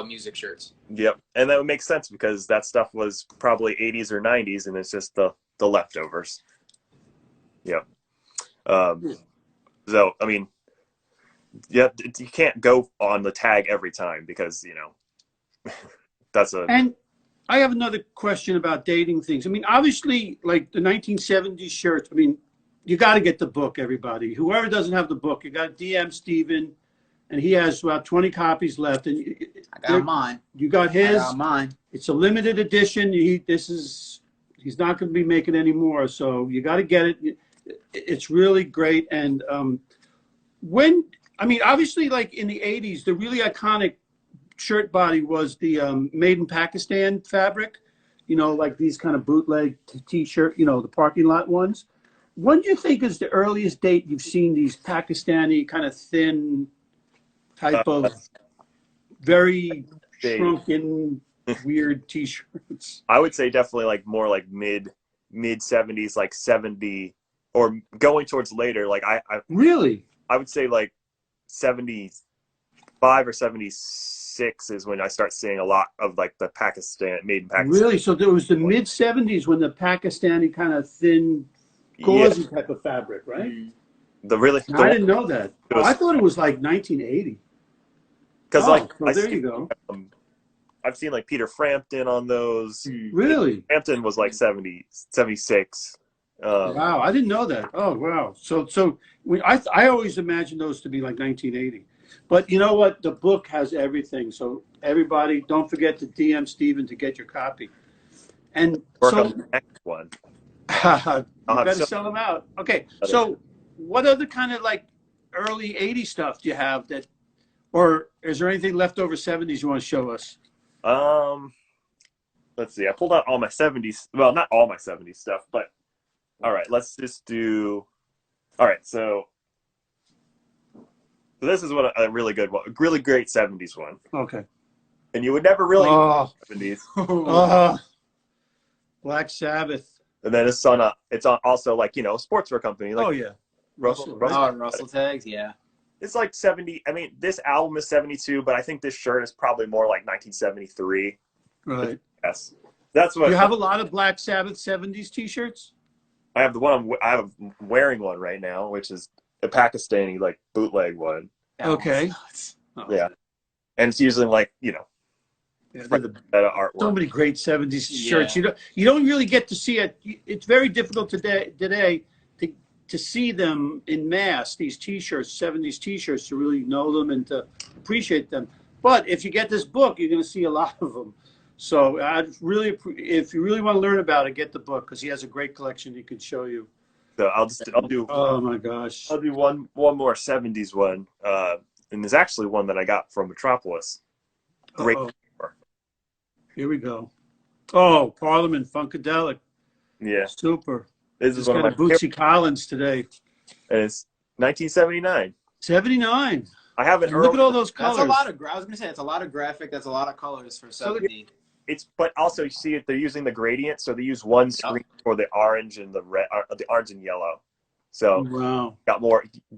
B: music shirts.
A: Yep, and that would make sense because that stuff was probably 80s or 90s, and it's just the leftovers. Yep. So I mean, yeah, you can't go on the tag every time because that's a.
C: And I have another question about dating things. I mean, obviously, like the 1970s shirts. I mean, you got to get the book, everybody. Whoever doesn't have the book, you got to DM Steven, and he has about 20 copies left. And
B: I got mine.
C: You got his.
B: I got mine.
C: It's a limited edition. He's not going to be making any more, so you got to get it. It's really great. And obviously, like in the 80s, the really iconic shirt body was the Made in Pakistan fabric, like these kind of bootleg T-shirt, the parking lot ones. When do you think is the earliest date you've seen these Pakistani kind of thin type of very shrunken, weird T-shirts?
A: I would say definitely like more like mid 70s, like 70, or going towards later. Like I
C: really,
A: I would say like 75 or 76 is when I start seeing a lot of like the Made in Pakistan.
C: Really? So there was the mid 70s when the Pakistani kind of thin, gauzy type of fabric, right?
A: I
C: didn't know that. I thought it was like 1980.
A: Because
C: there you go.
A: I've seen like Peter Frampton on those.
C: Really?
A: Frampton was like 70, 76.
C: Wow, I didn't know that. Oh, wow. So I always imagined those to be like 1980. But you know what? The book has everything. So everybody, don't forget to DM Steven to get your copy. And
A: work on the next one.
C: You better sell them out. Okay, so what other kind of like early 80s stuff do you have that, or is there anything left over 70s you want to show us?
A: Let's see. I pulled out all my 70s. Well, not all my 70s stuff, but all right, let's just do. All right, so this is what a really good one, really great 70s one.
C: Okay.
A: And you would never really 70s.
C: Black Sabbath.
A: And then it's on also like, a sportswear company. Like,
C: oh yeah.
B: Russell tags, yeah.
A: It's like 70. I mean, this album is 72, but I think this shirt is probably more like 1973.
C: Right.
A: Yes. That's what.
C: You have a lot of Black Sabbath 70s T-shirts?
A: I have the one I'm wearing one right now, which is a Pakistani like bootleg one.
C: Okay.
A: Yeah. And it's usually like,
C: the
A: artwork.
C: So many great 70s shirts. You don't really get to see it. It's very difficult today to see them in mass, these T-shirts, 70s T-shirts, to really know them and to appreciate them. But if you get this book, you're going to see a lot of them. So if you really want to learn about it, get the book because he has a great collection he can show you.
A: So I'll do.
C: Oh my gosh!
A: I'll do one more 70s one, and there's actually one that I got from Metropolis. Great.
C: Here we go. Oh, Parliament Funkadelic.
A: Yeah.
C: Super.
A: This is one of my
C: Bootsy Collins today.
A: And it's 1979.
C: 79.
A: I have an
C: Look at all those colors.
B: That's a lot of. I was gonna say it's a lot of graphic. That's a lot of colors for 70.
A: But also you see it. They're using the gradient, so they use one screen for the orange and the red, the orange and yellow. So
C: wow,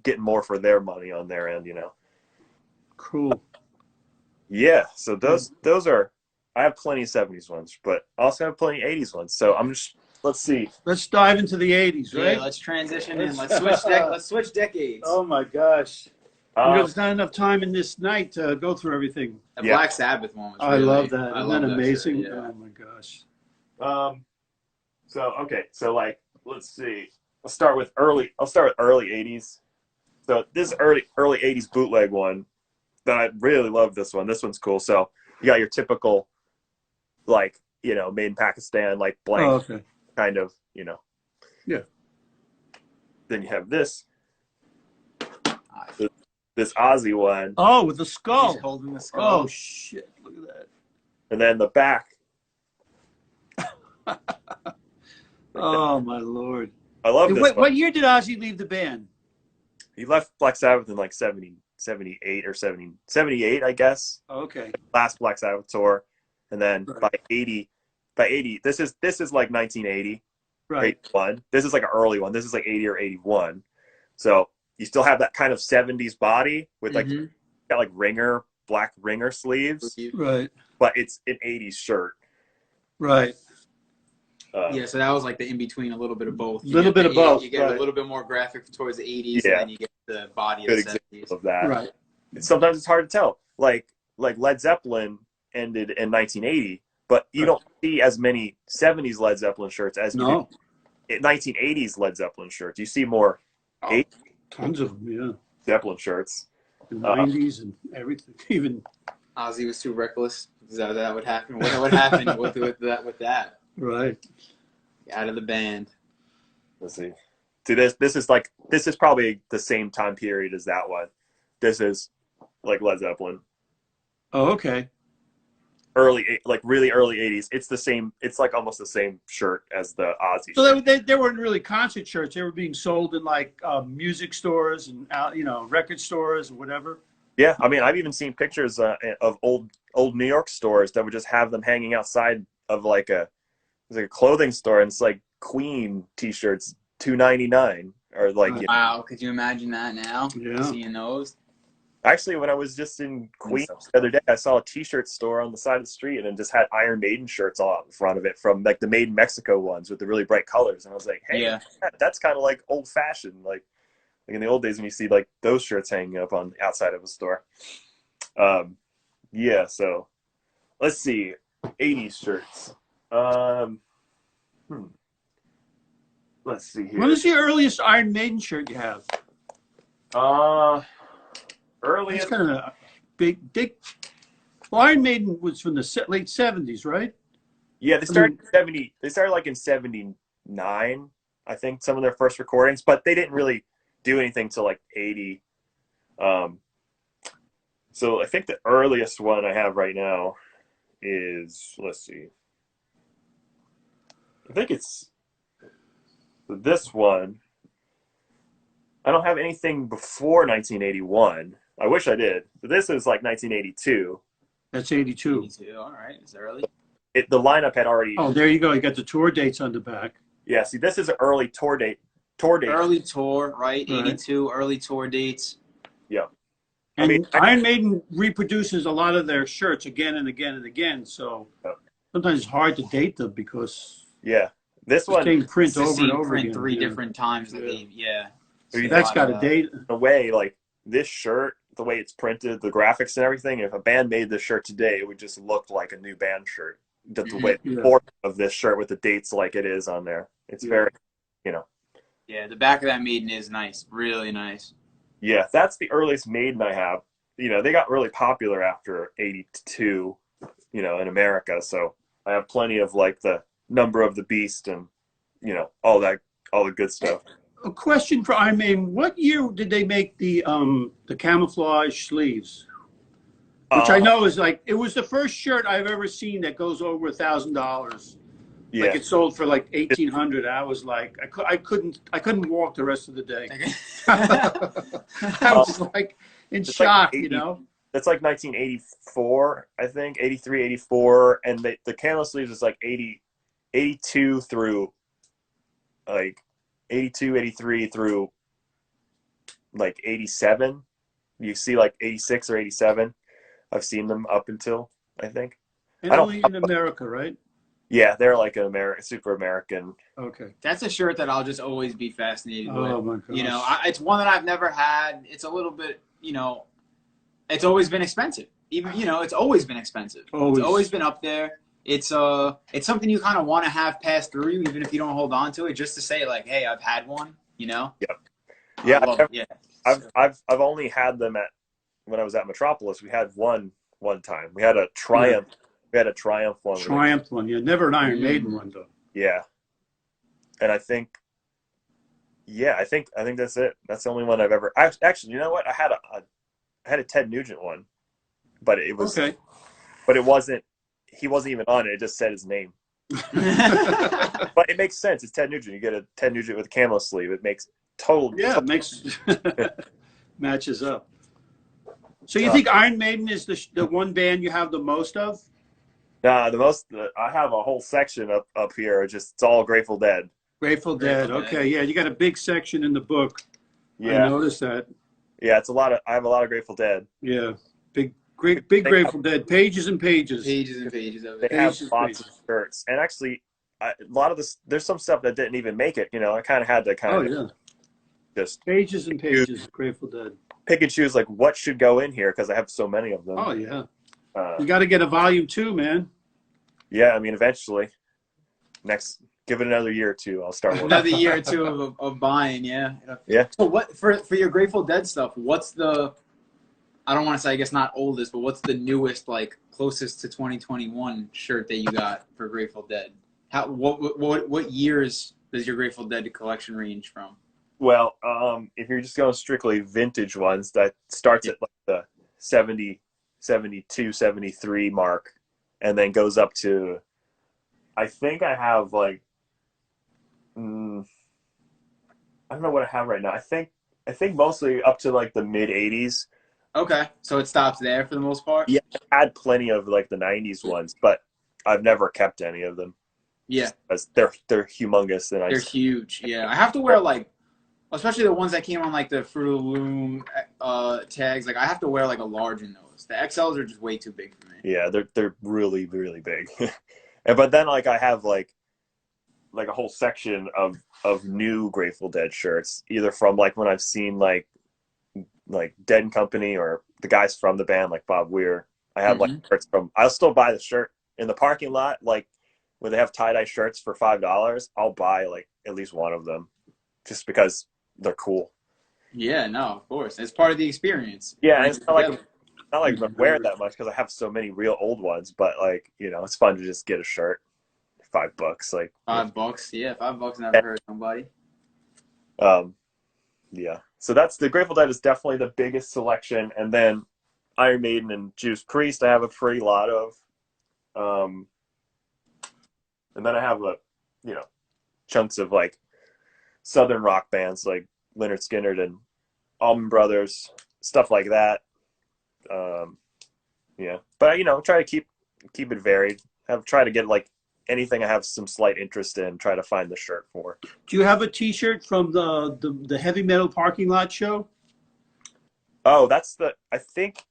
A: getting more for their money on their end,
C: Cool.
A: Yeah. So those are. I have plenty of 70s ones, but I also have plenty of 80s ones. So let's see.
C: Let's dive into the 80s, right?
B: Yeah, let's transition in. Let's switch decades.
C: Oh my gosh. There's not enough time in this night to go through everything.
B: The Black Sabbath one was
C: I love that. Isn't that amazing?
B: Shirt, yeah.
C: Oh my gosh.
A: So like, let's see. I'll start with early 80s. So this early 80s bootleg one that I really love. This one's cool. So you got your typical, like, made in Pakistan, like blank kind of,
C: Yeah.
A: Then you have this Aussie one.
C: Oh, with the skull.
B: He's holding the skull.
C: Oh shit! Look at that.
A: And then the back.
C: Oh my lord!
A: I love this.
C: What year did Ozzy leave the band?
A: He left Black Sabbath in like 70, 78 or 70, 78, I guess.
C: Okay.
A: Last Black Sabbath tour, and then
C: Right.
A: by 80, this is like 1980,
C: Right.
A: 81. This is like an early one. This is like 80 or 81. So you still have that kind of 70s body with like got like black ringer sleeves,
C: Right.
A: but it's an 80s shirt.
C: Right.
B: Yeah, so that was like the in between, a little bit of both.
C: You get
B: a little bit more graphic towards the 80s,
A: Yeah.
B: and then you get the body
A: Good
B: of the
A: example
B: 70s.
A: of that.
C: Right.
A: Sometimes it's hard to tell. Like Led Zeppelin ended in 1980, but you don't see as many 70s Led Zeppelin shirts as you do 1980s Led Zeppelin shirts. You see more
C: Tons of them, yeah.
A: Zeppelin shirts.
C: The 90s and everything. Even
B: Ozzy was too reckless. Is that what happened? What happened with that?
C: right.
B: Out of the band.
A: Let's see. See, this is probably the same time period as that one. This is like Led Zeppelin.
C: Oh, okay.
A: Really early 80s. It's the same. It's like almost the same shirt as the Ozzy.
C: So
A: shirt.
C: they weren't really concert shirts. They were being sold in like music stores and record stores or whatever.
A: Yeah, I mean, I've even seen pictures of old New York stores that would just have them hanging outside of like a clothing store, and it's like Queen T-shirts, $2.99, or like.
B: Wow, could you imagine that now?
C: Yeah.
B: Seeing those.
A: Actually, when I was just in Queens the other day, I saw a T-shirt store on the side of the street, and it just had Iron Maiden shirts all out in front of it, from like the Made in Mexico ones with the really bright colors. And I was like, hey, that's kind of like old-fashioned, like in the old days when you see like those shirts hanging up on the outside of a store. Yeah, so let's see, 80s shirts. Let's see here.
C: What is the earliest Iron Maiden shirt you have?
A: Earliest.
C: It's kind of a big. Well, Iron Maiden was from the late 70s, right?
A: Yeah, they started in 70. They started like in 79, I think, some of their first recordings, but they didn't really do anything till like 80. So I think the earliest one I have right now is, let's see, I think it's this one. I don't have anything before 1981. I wish I did. But this is like 1982.
C: That's 82.
B: 82. All right, it's early.
A: The lineup had already.
C: Oh, there you go. You got the tour dates on the back.
A: Yeah, see, this is an early tour date.
B: Early tour, right? 82, early tour dates.
A: Yeah.
C: And Iron Maiden reproduces a lot of their shirts again and again and again. So sometimes it's hard to date them because
A: this one
C: same print
B: the
C: over
B: same
C: and over
B: print
C: again.
B: three different times. So
C: that's got a date.
A: The way like this shirt, the way it's printed, the graphics and everything. If a band made this shirt today, it would just look like a new band shirt. The way the form of this shirt with the dates like it is on there. It's very,
B: Yeah, the back of that Maiden is nice, really nice.
A: Yeah, that's the earliest Maiden I have. They got really popular after 82, in America. So I have plenty of like the Number of the Beast and, all the good stuff.
C: A question for Iron Maiden: what year did they make the camouflage sleeves? Which I know is like, it was the first shirt I've ever seen that goes over $1,000.
A: Yeah.
C: Like it sold for like 1,800. I was like, I couldn't walk the rest of the day. I was like in shock,
A: That's like 1984, I think, 83, 84, and the camo sleeves is like 82 through like 82, 83 through like 87. You see like 86 or 87. I've seen them up until, I think.
C: And only in America, right?
A: Yeah, they're like an super American.
C: Okay.
B: That's a shirt that I'll just always be fascinated with.
C: Oh my gosh.
B: It's one that I've never had. It's a little bit, it's always been expensive. Even, it's always been expensive.
C: Always.
B: It's always been up there. It's something you kind of want to have pass through you, even if you don't hold on to it, just to say like, hey, I've had one,
A: Yep.
B: Yeah.
A: I've only had them when I was at Metropolis. We had one time. We had a Triumph. Yeah. We had a Triumph one.
C: Triumph one, yeah. Never an Iron Maiden one though.
A: Yeah. And I think that's it. That's the only one I've ever. Actually, you know what? I had a Ted Nugent one, but it was
C: okay.
A: But it wasn't. He wasn't even on it. It just said his name. But it makes sense. It's Ted Nugent. You get a Ted Nugent with a camo sleeve.
C: Yeah, it makes matches up. So you think Iron Maiden is the one band you have the most of?
A: Nah, I have a whole section up here. It's all Grateful Dead.
C: Grateful Dead. Okay, yeah, you got a big section in the book. I
A: Yeah,
C: noticed that.
A: yeah, it's a lot of. I have a lot of Grateful Dead.
C: Yeah, big Grateful Dead. Pages and pages.
B: Pages and pages of
A: They
B: it.
A: have
C: Pages,
A: lots of
C: pages.
A: shirts, and actually, a lot of this. There's some stuff that didn't even make it. I kind of had to
C: Oh
A: kind of
C: yeah,
A: just
C: pages and pages. Grateful Dead.
A: pick and choose like what should go in here because I have so many of them.
C: Oh yeah,
A: Uh,
C: you got to get a volume 2, man.
A: yeah, I mean, eventually, give it another year or two, I'll start working.
B: Another year or two of buying, yeah.
A: Yeah.
B: So what for your Grateful Dead stuff? What's the, I don't want to say, I guess not oldest, but what's the newest, like closest to 2021 shirt that you got for Grateful Dead? What years does your Grateful Dead collection range from?
A: Well, if you're just going strictly vintage ones, that starts at like the 70, 72, 73 mark, and then goes up to, I think I have like, I don't know what I have right now. I think mostly up to like the mid 80s.
B: Okay, so it stops there for the most part?
A: Yeah, I had plenty of like the 90s ones, but I've never kept any of them.
B: Yeah.
A: Because they're humongous. And
B: They're huge, yeah. I have to wear like, especially the ones that came on like the Fruit of the Loom tags, like I have to wear like a large in those. The XLs are just way too big for me.
A: Yeah, they're really, really big. But then like I have like a whole section of new Grateful Dead shirts, either from like when I've seen like Dead and Company or the guys from the band like Bob Weir. I have like shirts from. I'll still buy the shirt in the parking lot, like when they have tie-dye shirts for $5. I'll buy like at least one of them, just because they're cool.
B: Yeah, no, of course, it's part of the experience.
A: Yeah, and it's not like I wear it that much because I have so many real old ones. But like it's fun to just get a shirt. $5, like
B: $5, yeah, $5 never hurt somebody.
A: Yeah. So that's the Grateful Dead is definitely the biggest selection, and then Iron Maiden and Judas Priest I have a pretty lot of, and then I have chunks of like southern rock bands like Lynyrd Skynyrd and Allman Brothers, stuff like that. Yeah, but try to keep it varied. Try to get like anything I have some slight interest in, try to find the shirt for.
C: Do you have a T-shirt from the Heavy Metal Parking Lot show?
A: Oh, I think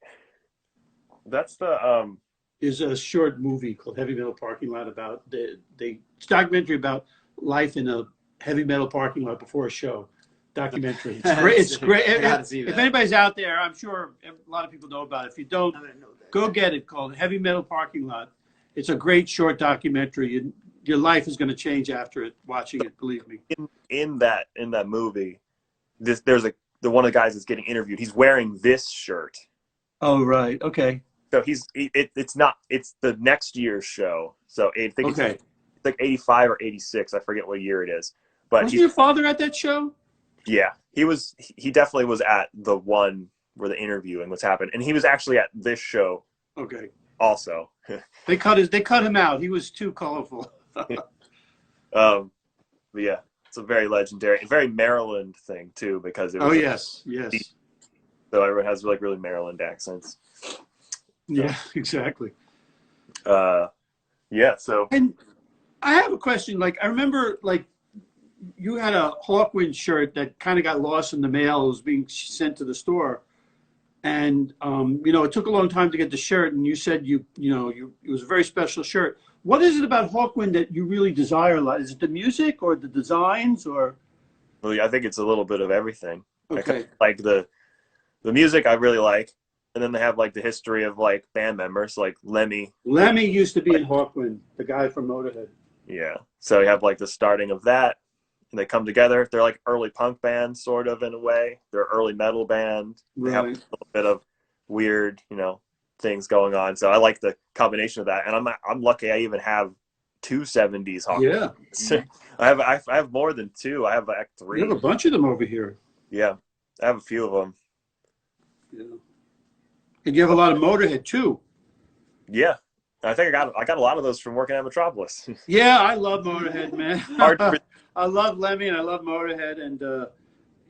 A: that's the
C: There's a short movie called Heavy Metal Parking Lot about it's a documentary about life in a heavy metal parking lot before a show. Documentary. It's great. It's great. If anybody's out there, I'm sure a lot of people know about it. If you don't, go get it. Called Heavy Metal Parking Lot. It's a great short documentary. Your life is going to change after it. Watching it, believe me.
A: In that movie, there's the one of the guys that's getting interviewed. He's wearing this shirt.
C: Oh right, okay.
A: So it's the next year's show. So I think
C: okay.
A: It's like 85 or 86. I forget what year it is. But
C: was your father at that show?
A: Yeah, he was. He definitely was at the one where the interviewing was happening, and he was actually at this show.
C: Okay.
A: Also,
C: they cut him out. He was too colorful.
A: But yeah, it's a very legendary, very Maryland thing too, because it was.
C: Oh yes.
A: So everyone has like really Maryland accents.
C: Yeah, exactly.
A: Yeah. So.
C: And I have a question. Like I remember, like you had a Hawkwind shirt that kind of got lost in the mail. It was being sent to the store. And, it took a long time to get the shirt. And you said it was a very special shirt. What is it about Hawkwind that you really desire a lot? Is it the music or the designs or?
A: Well, I think it's a little bit of everything.
C: Okay.
A: Like the music I really like. And then they have like the history of like band members like Lemmy.
C: Lemmy used to be in Hawkwind, the guy from Motorhead.
A: Yeah. So you have like the starting of that. And they come together. They're like early punk band, sort of, in a way. They're early metal band. They have a little bit of weird, things going on. So I like the combination of that. And I'm lucky I even have two 70s Hawkins.
C: Yeah.
A: I have more than two. I have like 3.
C: You have a bunch of them over here.
A: Yeah. I have a few of them.
C: Yeah. And you have a lot of Motorhead too.
A: Yeah. I think I got a lot of those from working at Metropolis.
C: Yeah, I love Motorhead, man. I love Lemmy and I love Motorhead, and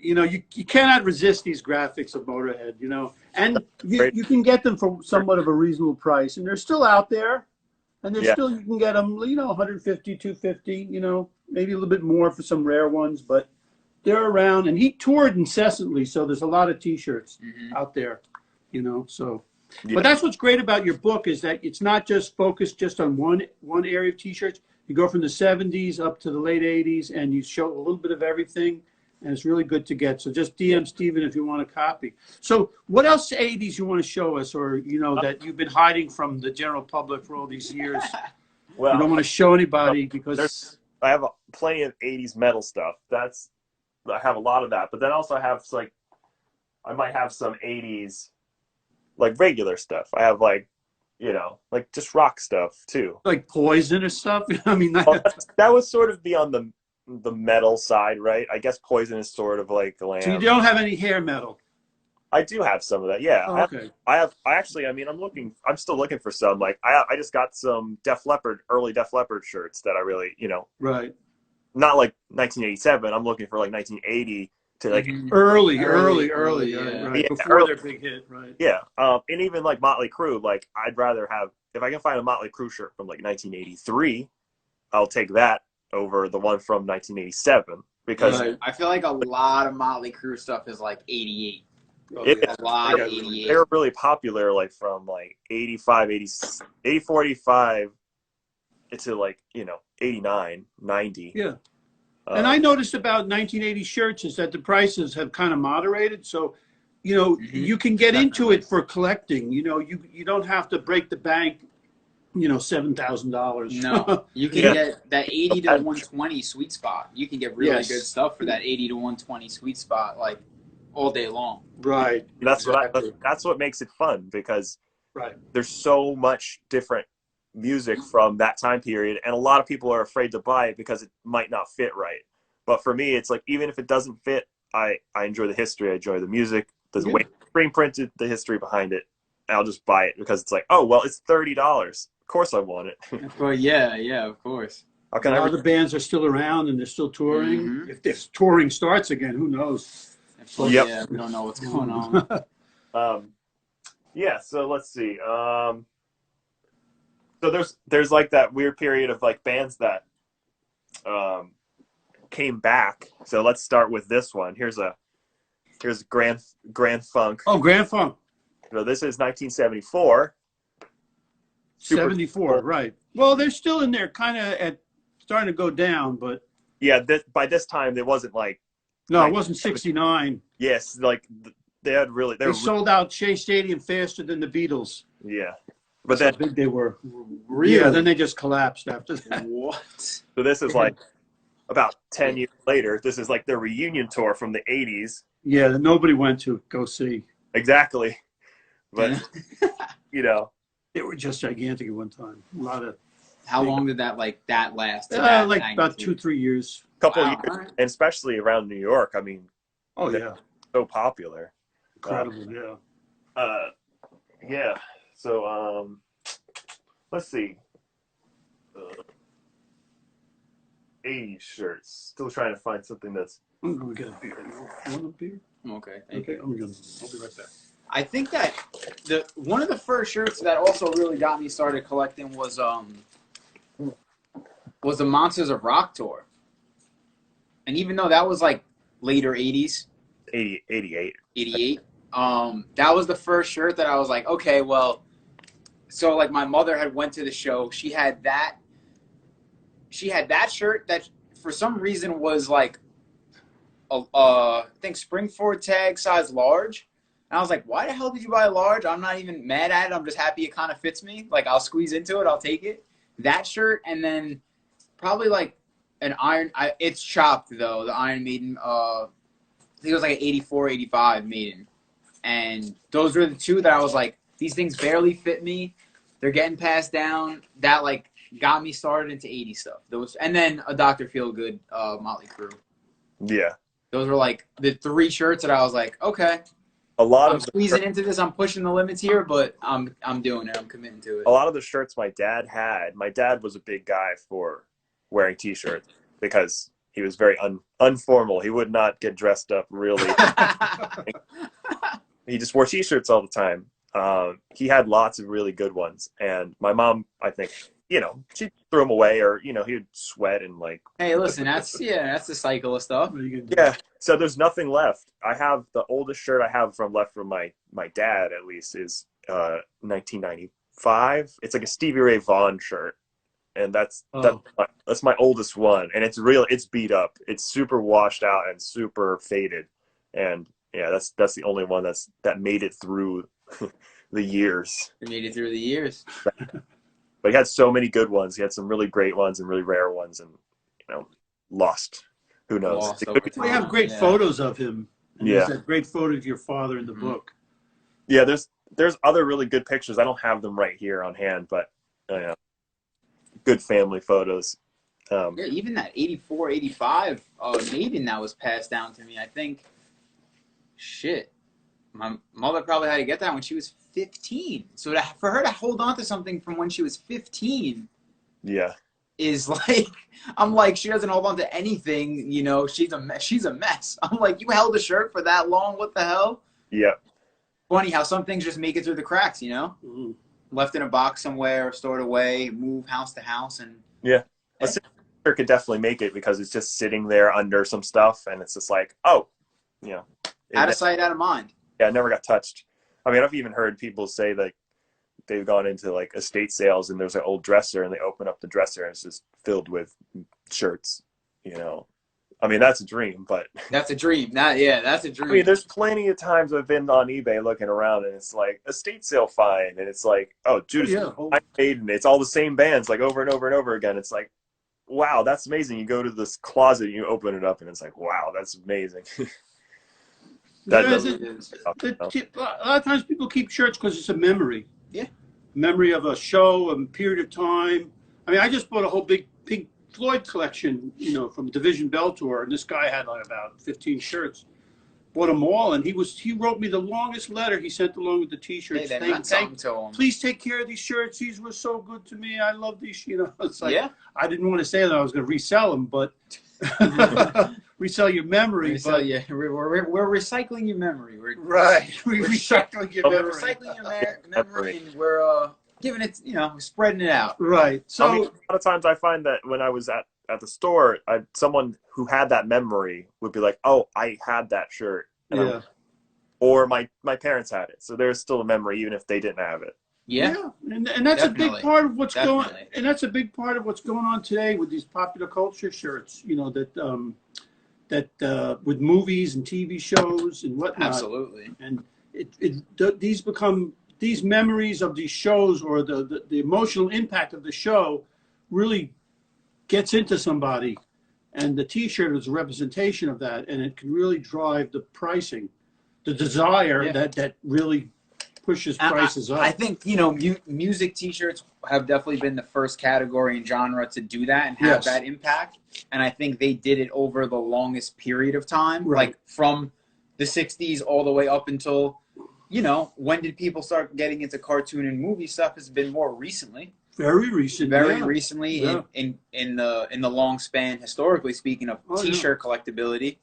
C: you know, you cannot resist these graphics of Motorhead, you know, and you can get them for somewhat of a reasonable price, and they're still out there, and they're
A: Yeah.
C: still, you can get them, you know, 150, 250, you know, maybe a little bit more for some rare ones, but they're around. And he toured incessantly, so there's a lot of T-shirts out there, you know. So,
A: Yeah.
C: but that's what's great about your book, is that it's not just focused just on one area of T-shirts. You go from the 70s up to the late 80s, and you show a little bit of everything, and it's really good to get. So just DM Steven if you want a copy. So what else 80s you want to show us, or, you know, that you've been hiding from the general public for all these years?
A: Well,
C: You don't want to show anybody because
A: I have plenty of 80s metal stuff. I have a lot of that. But then also I have, like, I might have some 80s, like, regular stuff. I have, like, you know, like, just rock stuff, too.
C: like Poison or stuff. I mean,
A: That would sort of be on the metal side, right? I guess Poison is sort of like glam.
C: so you don't have any hair metal.
A: I do have some of that, yeah.
C: Oh, okay.
A: I actually, I mean, I'm still looking for some. Like, I just got some early Def Leppard shirts that I really, you know,
C: Right.
A: not like 1987. I'm looking for like 1980 to like
C: Early.
B: Yeah.
C: Right.
A: Yeah,
C: Before
A: early.
C: their big hit, right.
A: yeah. And even like Motley Crue, like I'd rather have, if I can find a Motley Crue shirt from like 1983, I'll take that over the one from 1987 because
C: Right.
B: I feel like a lot of Motley Crue stuff is like 88. A lot of 88.
A: they were really popular like from like 85, 84, 85 to like, you know, 89, 90.
C: Yeah. And I noticed about 1980 shirts is that the prices have kind of moderated. So, you know, you can get into it for collecting. You know, you don't have to break the bank, you know, $7,000.
B: No, you can
A: Yeah.
B: get that 80 to 120 sweet spot. You can get really
C: Yes.
B: good stuff for that 80 to 120 sweet spot, like all day long.
C: Right.
A: That's
C: Exactly.
A: that's what makes it fun, because
C: Right.
A: there's so much different music from that time period, and a lot of people are afraid to buy it because it might not fit right. But for me, it's like, even if it doesn't fit, I enjoy the history, I enjoy the music, the way it's screen printed, the history behind it. And I'll just buy it because it's like, oh well, it's $30. Of course I want it.
B: But yeah, of course.
A: How
C: A
A: can
C: lot
A: I?
C: of the bands are still around and they're still touring.
B: Mhm.
C: If this touring starts again, who knows?
B: But
A: Yep.
B: yeah, we don't know what's going on.
A: Yeah. So let's see. So there's like that weird period of like bands that came back. So let's start with this one. Here's Grand Funk.
C: Oh, Grand Funk.
A: So this is 1974.
C: 74, right. Well, they're still in there, kind of starting to go down, but
A: Yeah, by this time it wasn't like,
C: no, it wasn't 69.
A: yes, like they were
C: Sold out Shea Stadium faster than the Beatles.
A: yeah. But
C: That's
A: then
C: how big they were.
B: Really?
C: Yeah, then they just collapsed after that.
B: What?
A: so this is like about 10 years later. This is like their reunion tour from the 80s.
C: Yeah, that nobody went to go see.
A: Exactly. But you know,
C: They were just gigantic at one time. A lot of
B: How long did that last? To
C: like
B: that
C: about
B: magnitude?
C: 2-3 years.
A: couple
B: Wow,
A: years,
B: all right.
A: and especially around New York. I mean,
C: Oh
A: they're
C: yeah,
A: so popular.
C: incredible. Yeah.
A: Yeah. So let's see. 80s shirts. Still trying to find something that's.
C: I'm gonna get a beer. You want a beer?
B: Okay, thank
C: Okay,
B: you.
C: I'll be right back.
B: I think that one of the first shirts that also really got me started collecting was the Monsters of Rock tour. And even though that was like later 80s,
A: 88.
B: 88, that was the first shirt that I was like, okay, well, so like my mother had went to the show. She had that shirt that for some reason was like I think Springford tag size large. And I was like, why the hell did you buy a large? I'm not even mad at it. I'm just happy it kind of fits me. Like, I'll squeeze into it. I'll take it. That shirt, and then probably like an it's chopped, though, the Iron Maiden. I think it was like an 84, 85 Maiden. And those were the two that I was like, these things barely fit me. They're getting passed down. That, like, got me started into 80 stuff. And then a Dr. Feelgood Motley Crue.
A: Yeah.
B: Those were, like, the three shirts that I was like, okay.
A: A lot
B: I'm
A: of
B: squeezing into this. I'm pushing the limits here, but I'm doing it. I'm committing to it.
A: a lot of the shirts my dad had. My dad was a big guy for wearing T-shirts because he was very unformal. He would not get dressed up really. He just wore t-shirts all the time. He had lots of really good ones, and my mom, I think, she threw them away, or he would sweat and like.
B: Hey, listen, that's the cycle of stuff.
A: Yeah, so there's nothing left. I have the oldest shirt I have left from my dad, at least, is 1995. It's like a Stevie Ray Vaughan shirt, and that's my oldest one, and it's beat up. It's super washed out and super faded, and yeah, that's the only one that made it through the years.
B: It made it through the years.
A: But he had so many good ones. He had some really great ones and really rare ones, and lost. Who knows?
C: We have great photos of him. And
A: yeah,
C: there's that great photo of your father in the book.
A: Yeah, there's other really good pictures. I don't have them right here on hand, but good family photos.
B: Yeah, even that 84, 85 Maiden that was passed down to me. I think, shit, my mother probably had to get that when she was 15. So for her to hold on to something from when she was 15,
A: yeah,
B: is like, I'm like, she doesn't hold on to anything. She's a mess. I'm like, you held a shirt for that long? What the hell?
A: Yeah.
B: Funny how some things just make it through the cracks.
C: Mm-hmm.
B: Left in a box somewhere, stored away, move house to house, and
A: yeah. A shirt could definitely make it because it's just sitting there under some stuff, and it's just like, out of
B: sight, out of mind.
A: Yeah, it never got touched. I mean, I've even heard people say that they've gone into like estate sales and there's an old dresser and they open up the dresser and it's just filled with shirts. I mean, that's a dream, but
B: that's a dream. That's a dream.
A: I mean, there's plenty of times I've been on eBay looking around and it's like estate sale find, and it's like, oh, Judas Iron Maiden. It's all the same bands, like over and over and over again. It's like, wow, that's amazing. You go to this closet, you open it up, and it's like, wow, that's amazing.
C: A lot of times people keep shirts because it's a memory.
B: Yeah.
C: Memory of a show, a period of time. I mean, I just bought a whole big Pink Floyd collection, from Division Bell Tour, and this guy had like about 15 shirts. Bought them all, and he wrote me the longest letter he sent along with the T-shirts.
B: Hey, they meant something to him.
C: Please take care of these shirts. These were so good to me. I love these. It's like,
B: yeah.
C: I didn't want to say that I was going to resell them, but resell your memory.
B: We're recycling your memory. We're
C: recycling your memory.
B: We're recycling your memory, and we're giving it, spreading it out.
C: Right. So
A: a lot of times I find that when I was at the store, someone who had that memory would be like, "Oh, I had that shirt," or my parents had it, so there's still a memory even if they didn't have it.
C: Yeah. And that's definitely a big part of what's going. And that's a big part of what's going on today with these popular culture shirts. That with movies and TV shows and whatnot.
B: Absolutely.
C: And these memories of these shows, or the emotional impact of the show really gets into somebody, and the T-shirt is a representation of that, and it can really drive the pricing, the desire that really pushes prices up.
B: I think music T-shirts have definitely been the first category and genre to do that and have that impact, and I think they did it over the longest period of time, like from the 60s all the way up until when did people start getting into cartoon and movie stuff? Has been more recently. Very recently in the long span, historically speaking, of T-shirt collectability,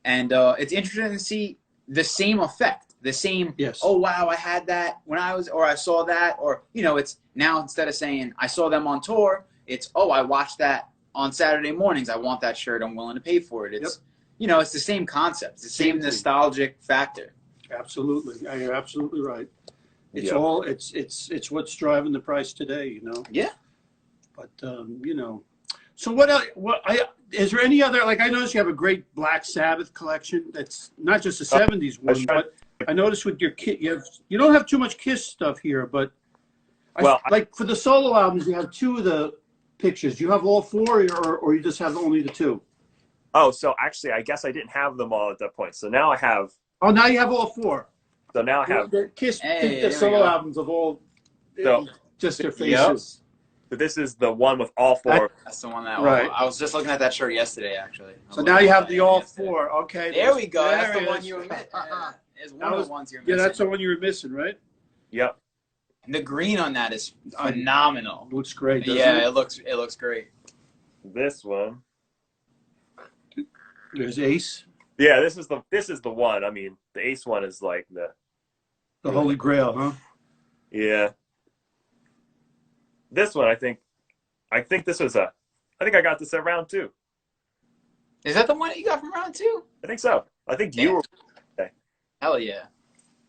B: and it's interesting to see the same effect, the same. Yes. Oh wow, I had that when I was, or I saw that, or it's now instead of saying I saw them on tour, it's I watched that on Saturday mornings. I want that shirt. I'm willing to pay for it. It's it's the same concept. It's the same nostalgic factor.
C: Absolutely, you're absolutely right. It's all it's what's driving the price today,
B: Yeah.
C: But so what else? Is there any other? Like, I noticed you have a great Black Sabbath collection. That's not just a '70s one, but I noticed with your kit, you don't have too much Kiss stuff here, but like for the solo albums, you have two of the pictures. Do you have all four, or you just have only the two?
A: Oh, so actually, I guess I didn't have them all at that point. So now I have.
C: Oh, now you have all four.
A: So now I have
C: the Kiss the solo albums of all, just their faces.
A: But this is the one with all four.
B: That's the one that I was just looking at that shirt yesterday, actually.
C: So now you have the all four. Okay.
B: There we go. That's the one you were missing. It's one of the ones you're missing.
C: Yeah, that's the one you were missing, right?
A: Yep.
B: And the green on that is phenomenal.
C: Looks great.
B: Yeah, it looks great.
A: This one
C: There's Ace,
A: Yeah, this is the one. I mean, the Ace one is like
C: the Holy Grail, huh?
A: yeah. This one, I think this was I think I got this at round two.
B: Is that the one that you got from round two?
A: I think so. I think you
B: Damn.
A: were okay.
B: Hell yeah.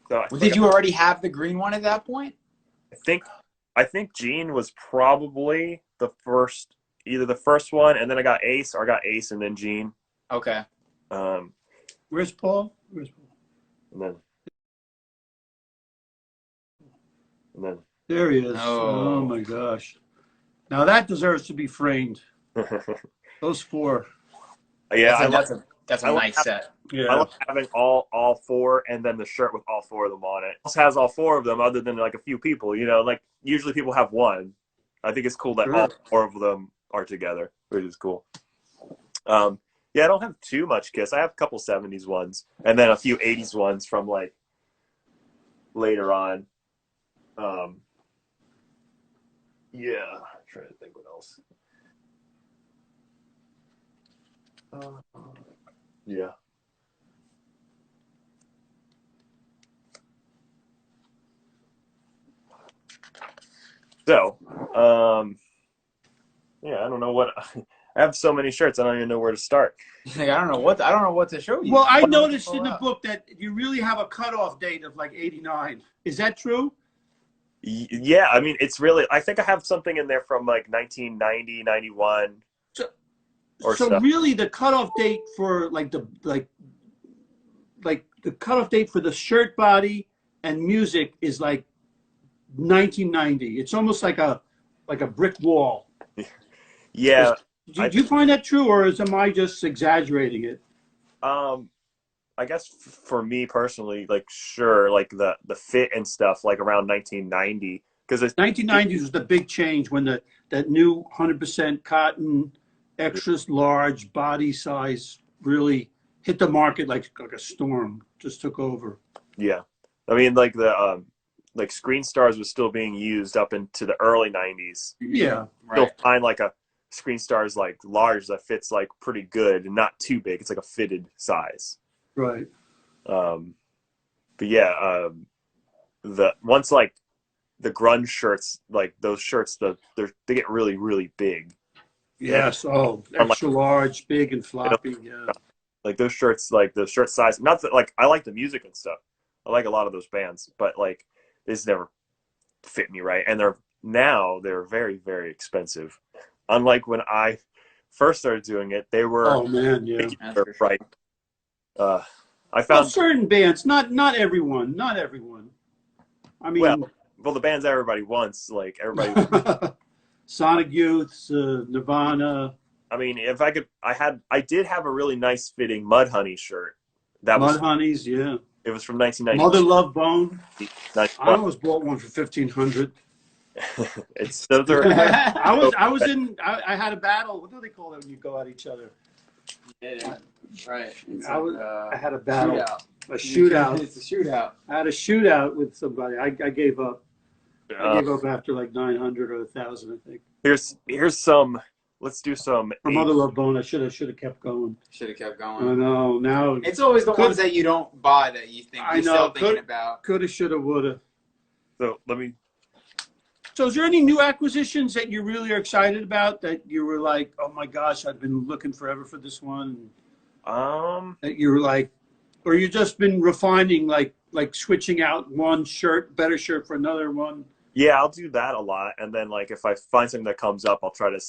A: So
B: Well, did you already have the green one at that point?
A: I think I think Gene was probably the first, either the first one, and then I got Ace, or I got Ace and then Gene.
B: Okay.
A: Um,
C: Where's Paul? Where's Paul?
A: and
C: There he is.
B: Oh.
C: Oh my gosh. Now that deserves to be framed.
A: then
C: Those four.
A: yeah,
B: That's a
A: I
B: nice
A: like-
B: set.
A: I
C: Yeah.
A: like having all four, and then the shirt with all four of them on it. It also has all four of them, other than like a few people. You know, like usually people have one. I think it's cool that all
C: Sure.
A: four of them are together, which is cool. Yeah, I don't have too much Kiss. I have a couple '70s ones, and then a few '80s ones from like later on. Yeah, I'm trying to think what else. Yeah. So, yeah, I don't know what I have so many shirts. I don't even know where to start.
B: Like, I don't know what to show you.
C: Well, I noticed in the book that you really have a cutoff date of like 89. Is that true?
A: Yeah, I mean, it's really. I think I have something in there from like 1990, 91. Or
C: So
A: stuff.
C: really, the cutoff date for like the cutoff date for the shirt body and music is like 1990. It's almost like a brick wall.
A: Yeah,
C: Do you find that true, or am I just exaggerating it?
A: I guess for me personally, like sure, like the fit and stuff, like around 1990, because
C: 1990s was the big change when that new 100% cotton, extra large body size really hit the market like a storm. Just took over.
A: yeah, I mean like the like Screen Stars was still being used up into the early 90s.
C: Yeah,
B: Right.
A: You'll find like a Screen Stars like large that fits like pretty good and not too big. It's like a fitted size.
C: right.
A: But yeah, the once like the grunge shirts, like those shirts, they get really really big.
C: Yes. Oh, extra large, big and floppy. Yeah.
A: Like those shirts, like the shirt size. Not that like I like the music and stuff. I like a lot of those bands, but like this never fit me right, and they're very very expensive. Unlike when I first started doing it, they were
C: Oh man, yeah.
A: right. I
C: Well,
A: found
C: certain bands, not everyone, not everyone. I mean,
A: well the bands everybody wants, like everybody.
C: Sonic Youth, Nirvana,
A: I mean, if I could, I did have a really nice fitting Mudhoney shirt. That was
C: Mudhoney's, yeah.
A: it was from 1990.
C: Mother Love Bone. I
A: 91.
C: almost bought one for 1,500.
A: It's those are
C: I had a battle. What do they call it when you go at each other?
B: Yeah, right. It's
C: I had a battle.
B: shootout.
C: A shootout.
B: It's a shootout.
C: I had a shootout with somebody. I gave up. I
A: uh,
C: gave up after like 900 or 1,000, I think.
A: here's some. Let's do some.
C: For Mother Love Bone, I should have kept going.
B: Should have kept
C: I
B: going.
C: know. Now
B: It's always the ones that you don't buy that you think
C: I
B: you're
C: know.
B: still thinking about.
C: coulda, shoulda, woulda.
A: So let me.
C: So is there any new acquisitions that you really are excited about that you were like, oh my gosh, I've been looking forever for this one? That you were like, or you just been refining, like switching out one better shirt for another one?
A: Yeah, I'll do that a lot, and then like if I find something that comes up, I'll try to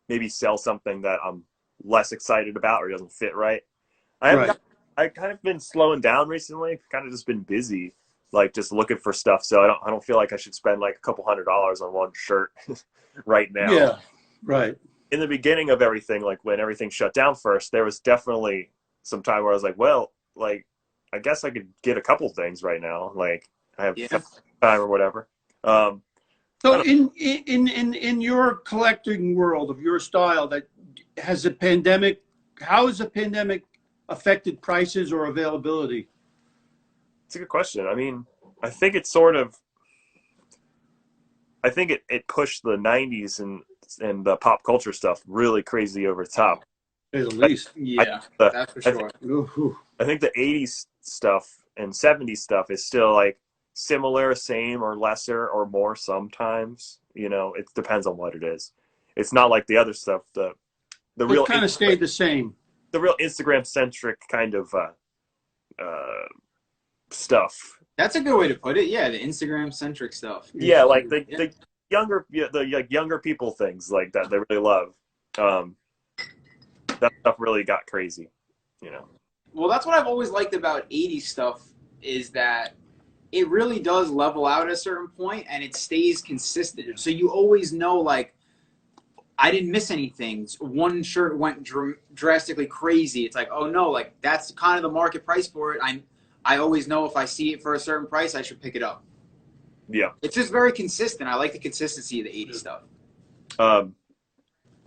A: maybe sell something that I'm less excited about or doesn't fit right. I kind of been slowing down recently. Kind of just been busy, like just looking for stuff. So I don't feel like I should spend like a couple $100s on one shirt right now.
C: Yeah, right.
A: In the beginning of everything, like when everything shut down first, there was definitely some time where I was like, well, like I guess I could get a couple things right now. Like I have time or whatever.
C: So in your collecting world of your style, how has the pandemic affected prices or availability?
A: It's a good question. I mean, I think it pushed the 90s and the pop culture stuff really crazy over the top.
C: say the least.
B: Yeah,
A: the,
B: that's for sure.
A: I think the 80s stuff and 70s stuff is still like similar, same, or lesser or more sometimes. You know, it depends on what it is. It's not like the other stuff. The real
C: It kind of stayed the same.
A: the real Instagram centric kind of stuff.
B: That's a good way to put it. Yeah, the Instagram centric stuff.
A: Yeah, like the younger people things like that they really love. That stuff really got crazy, you know.
B: Well, that's what I've always liked about 80s stuff is that it really does level out at a certain point and it stays consistent. So you always know, like, I didn't miss anything. One shirt went drastically crazy. It's like, oh no, like that's kind of the market price for it. I always know if I see it for a certain price, I should pick it up.
A: Yeah.
B: It's just very consistent. I like the consistency of the 80s stuff.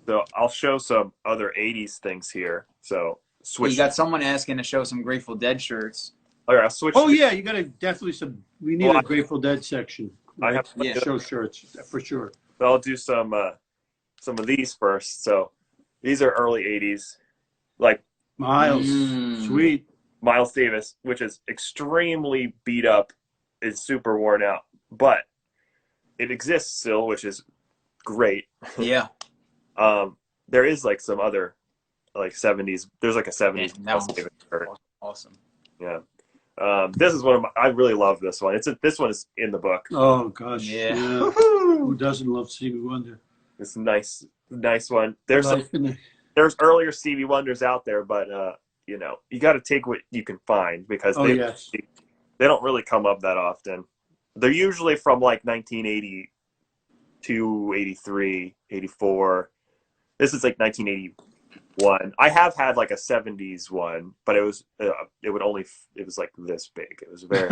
A: So I'll show some other 80s things here. So switch.
B: You got someone asking to show some Grateful Dead shirts.
A: All right, I'll switch.
C: Oh yeah, you got to definitely we need a Grateful Dead section.
A: I have
B: Yeah.
C: Show shirts for sure.
A: So I'll do some of these first. So these are early 80s, like
C: Miles, sweet.
A: Miles Davis, which is extremely beat up, is super worn out, but it exists still, which is great.
B: Yeah.
A: There is like some other like 70s. There's like a 70s
B: Man,
A: Miles Davis shirt.
B: Awesome.
A: Yeah. This is one of my, I really love this one. This one is in the book.
C: Oh gosh,
B: Yeah.
C: Who doesn't love Stevie Wonder?
A: It's a nice one. There's there's earlier Stevie Wonders out there, but you know, you got to take what you can find because they don't really come up that often. They're usually from like 1982, 83, 84. This is like 1981. I have had like a 70s one, but it was it was like this big. It was very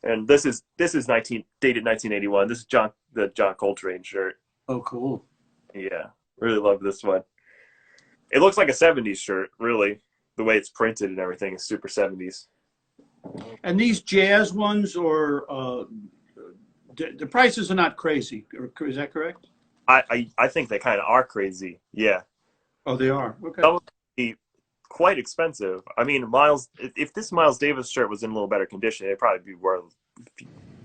A: and this is dated 1981. This is the John Coltrane shirt.
C: Oh, cool.
A: Yeah, really love this one. It looks like a 70s shirt, really. The way it's printed and everything is super 70s.
C: And these jazz ones, or the prices are not crazy. Is that correct?
A: I think they kind of are crazy. Yeah.
C: Oh, they are. Okay.
A: Some of them be quite expensive. I mean, if this Miles Davis shirt was in a little better condition, it'd probably be worth a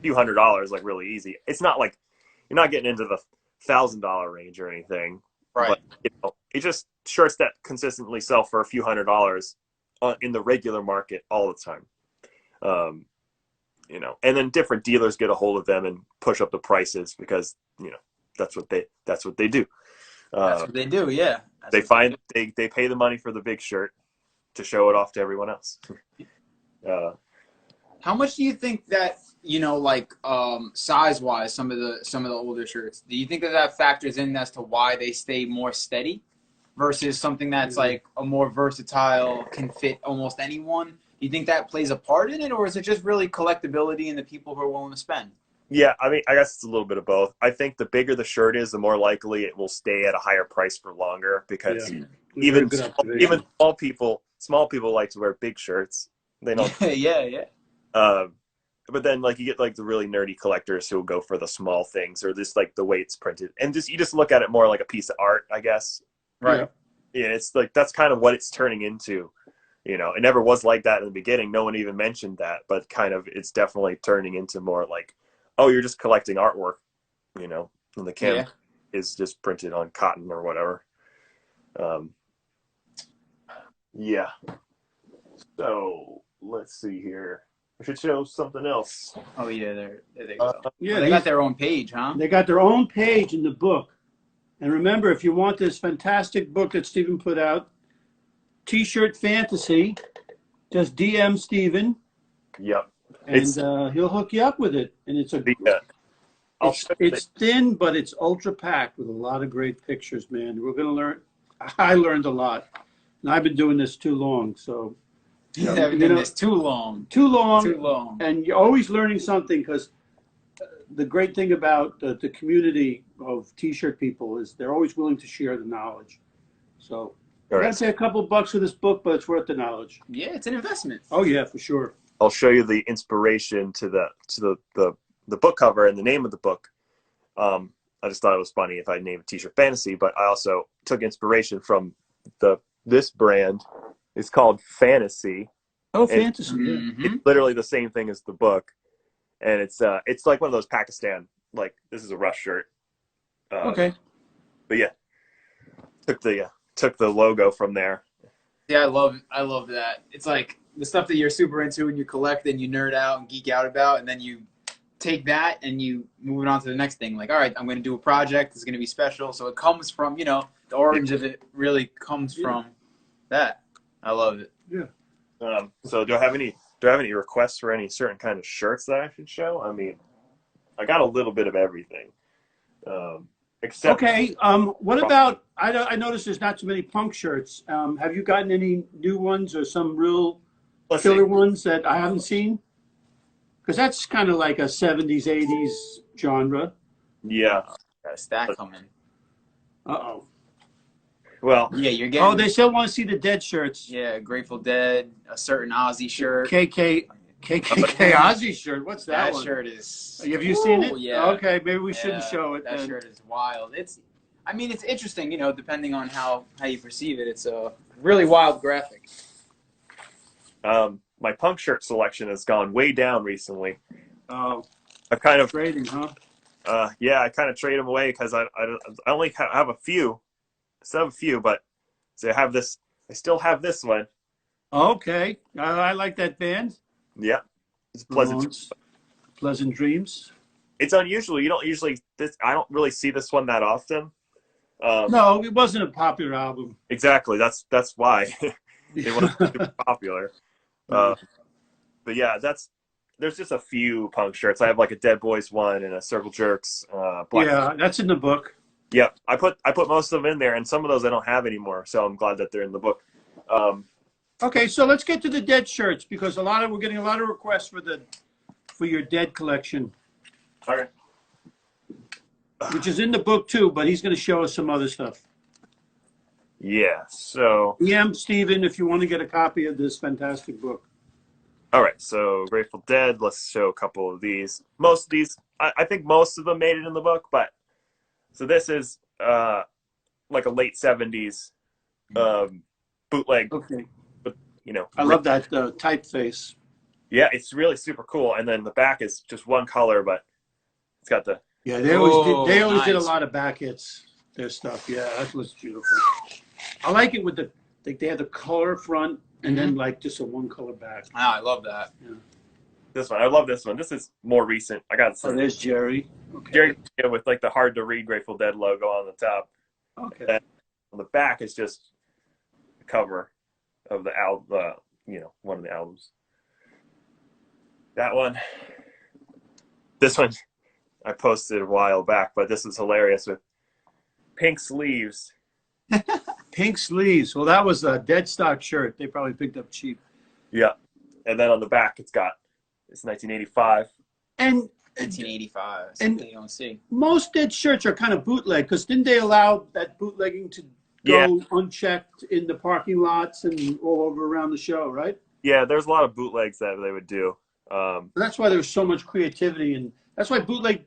A: few $100s, like really easy. It's not like you're not getting into the $1,000 range or anything.
B: Right.
A: But, you know, it's just shirts that consistently sell for a few $100s in the regular market all the time. You know, and then different dealers get a hold of them and push up the prices because, you know, that's what they do.
B: That's what they do. Yeah.
A: They pay the money for the big shirt to show it off to everyone else.
B: How much do you think that, you know, like size wise, some of the older shirts, do you think that factors in as to why they stay more steady versus something that's like a more versatile, can fit almost anyone? Do you think that plays a part in it, or is it just really collectability and the people who are willing to spend?
A: Yeah, I mean, I guess it's a little bit of both. I think the bigger the shirt is, the more likely it will stay at a higher price for longer because even small people like to wear big shirts. They don't.
B: Yeah.
A: But then like you get like the really nerdy collectors who will go for the small things or just like the way it's printed, and you just look at it more like a piece of art, I guess.
B: Right.
A: Yeah, it's like that's kind of what it's turning into. You know, it never was like that in the beginning. No one even mentioned that, but kind of it's definitely turning into more like, oh, you're just collecting artwork, you know, and the can is just printed on cotton or whatever. Yeah. So let's see here. I should show something else.
B: Oh yeah, there they go.
C: Yeah,
B: they got their own page, huh?
C: They got their own page in the book. And remember, if you want this fantastic book that Stephen put out, T-shirt Fantasy, just DM Stephen.
A: Yep.
C: And he'll hook you up with it. And it's it's thin, but it's ultra packed with a lot of great pictures, man. We're going to learn. I learned a lot. And I've been doing this too long, so.
B: You haven't done this too long.
C: Too long.
B: Too long.
C: And you're always learning something, because the great thing about the community of T-shirt people is they're always willing to share the knowledge. So I got to pay a couple bucks for this book, but it's worth the knowledge.
B: Yeah, it's an investment.
C: Oh yeah, for sure.
A: I'll show you the inspiration to the book cover and the name of the book. I I just thought it was funny if I named a t-shirt Fantasy, but I also took inspiration from this brand. It's called Fantasy.
C: Oh,
A: And
C: fantasy. Yeah.
B: Mm-hmm.
A: it's literally the same thing as the book. And it's like one of those Pakistan, like, this is a Rush shirt.
C: Okay.
A: But yeah, took the logo from there.
B: Yeah, I love that. It's like the stuff that you're super into and you collect and you nerd out and geek out about, and then you take that and you move it on to the next thing. Like, all right, I'm going to do a project. It's going to be special. So it comes from, the origins of it really comes from that. I love it.
C: Yeah.
A: So do I have any requests for any certain kind of shirts that I should show? I mean, I got a little bit of everything. Except
C: Okay. What about? I noticed there's not too many punk shirts. Have you gotten any new ones or some real killer ones that I haven't seen? Because that's kind of like a 70s, 80s genre.
A: Yeah.
B: Got a stack coming.
C: Uh-oh.
A: Well,
B: Yeah, you're getting.
C: Oh, they still want to see the Dead shirts.
B: Yeah, Grateful Dead, a certain Ozzy shirt.
C: KKK Ozzy shirt. What's that one?
B: Shirt is.
C: Have you seen it?
B: Yeah.
C: Okay, maybe we shouldn't show it.
B: That
C: then.
B: shirt is wild. It's interesting, depending on how you perceive it. It's a really wild graphic.
A: my punk shirt selection has gone way down recently.
C: Oh,
A: I've kind of
C: trading, huh?
A: Yeah, I kind of trade them away because I only have a few. I still have a few, but so I have this. I still have this one.
C: Okay, I like that band.
A: Yeah, it's Pleasant.
C: Pleasant Dreams.
A: It's unusual. You don't usually. I don't really see this one that often.
C: No, it wasn't a popular album.
A: Exactly. That's why it wasn't super popular. But yeah, there's just a few punk shirts. I have like a Dead Boys one and a Circle Jerks.
C: Yeah, that's in the book.
A: Yep, I put most of them in there, and some of those I don't have anymore. So I'm glad that they're in the book.
C: Okay, so let's get to the Dead shirts because we're getting a lot of requests for your Dead collection.
A: All right.
C: Which is in the book too, but he's going to show us some other stuff.
A: Yeah. So.
C: Stephen, if you want to get a copy of this fantastic book.
A: All right. So Grateful Dead. Let's show a couple of these. Most of these, I think most of them made it in the book, but so this is like a late '70s bootleg.
C: Okay.
A: But
C: I love that typeface.
A: Yeah, it's really super cool. And then the back is just one color, but it's got the.
C: Yeah, they always did a
B: nice.
C: lot of back hits. Their stuff. Yeah, that was beautiful. I like it with they had the color front and then like just a one color back.
B: Ah, I love that.
C: Yeah.
A: This one, I love this one. This is more recent. I got some.
C: Oh, there's Jerry. Okay.
A: Jerry with like the hard to read Grateful Dead logo on the top.
C: Okay.
A: And on the back is just the cover of the album. One of the albums. That one. This one I posted a while back, but this is hilarious with pink sleeves.
C: Pink sleeves. Well, that was a Dead stock shirt. They probably picked up cheap.
A: Yeah. And then on the back it's 1985.
C: And
B: 1985.
C: And-
B: Something you don't see.
C: most Dead shirts are kind of bootleg because didn't they allow that bootlegging to go unchecked in the parking lots and all over around the show, right?
A: Yeah, there's a lot of bootlegs that they would do.
C: That's why there's so much creativity, and that's why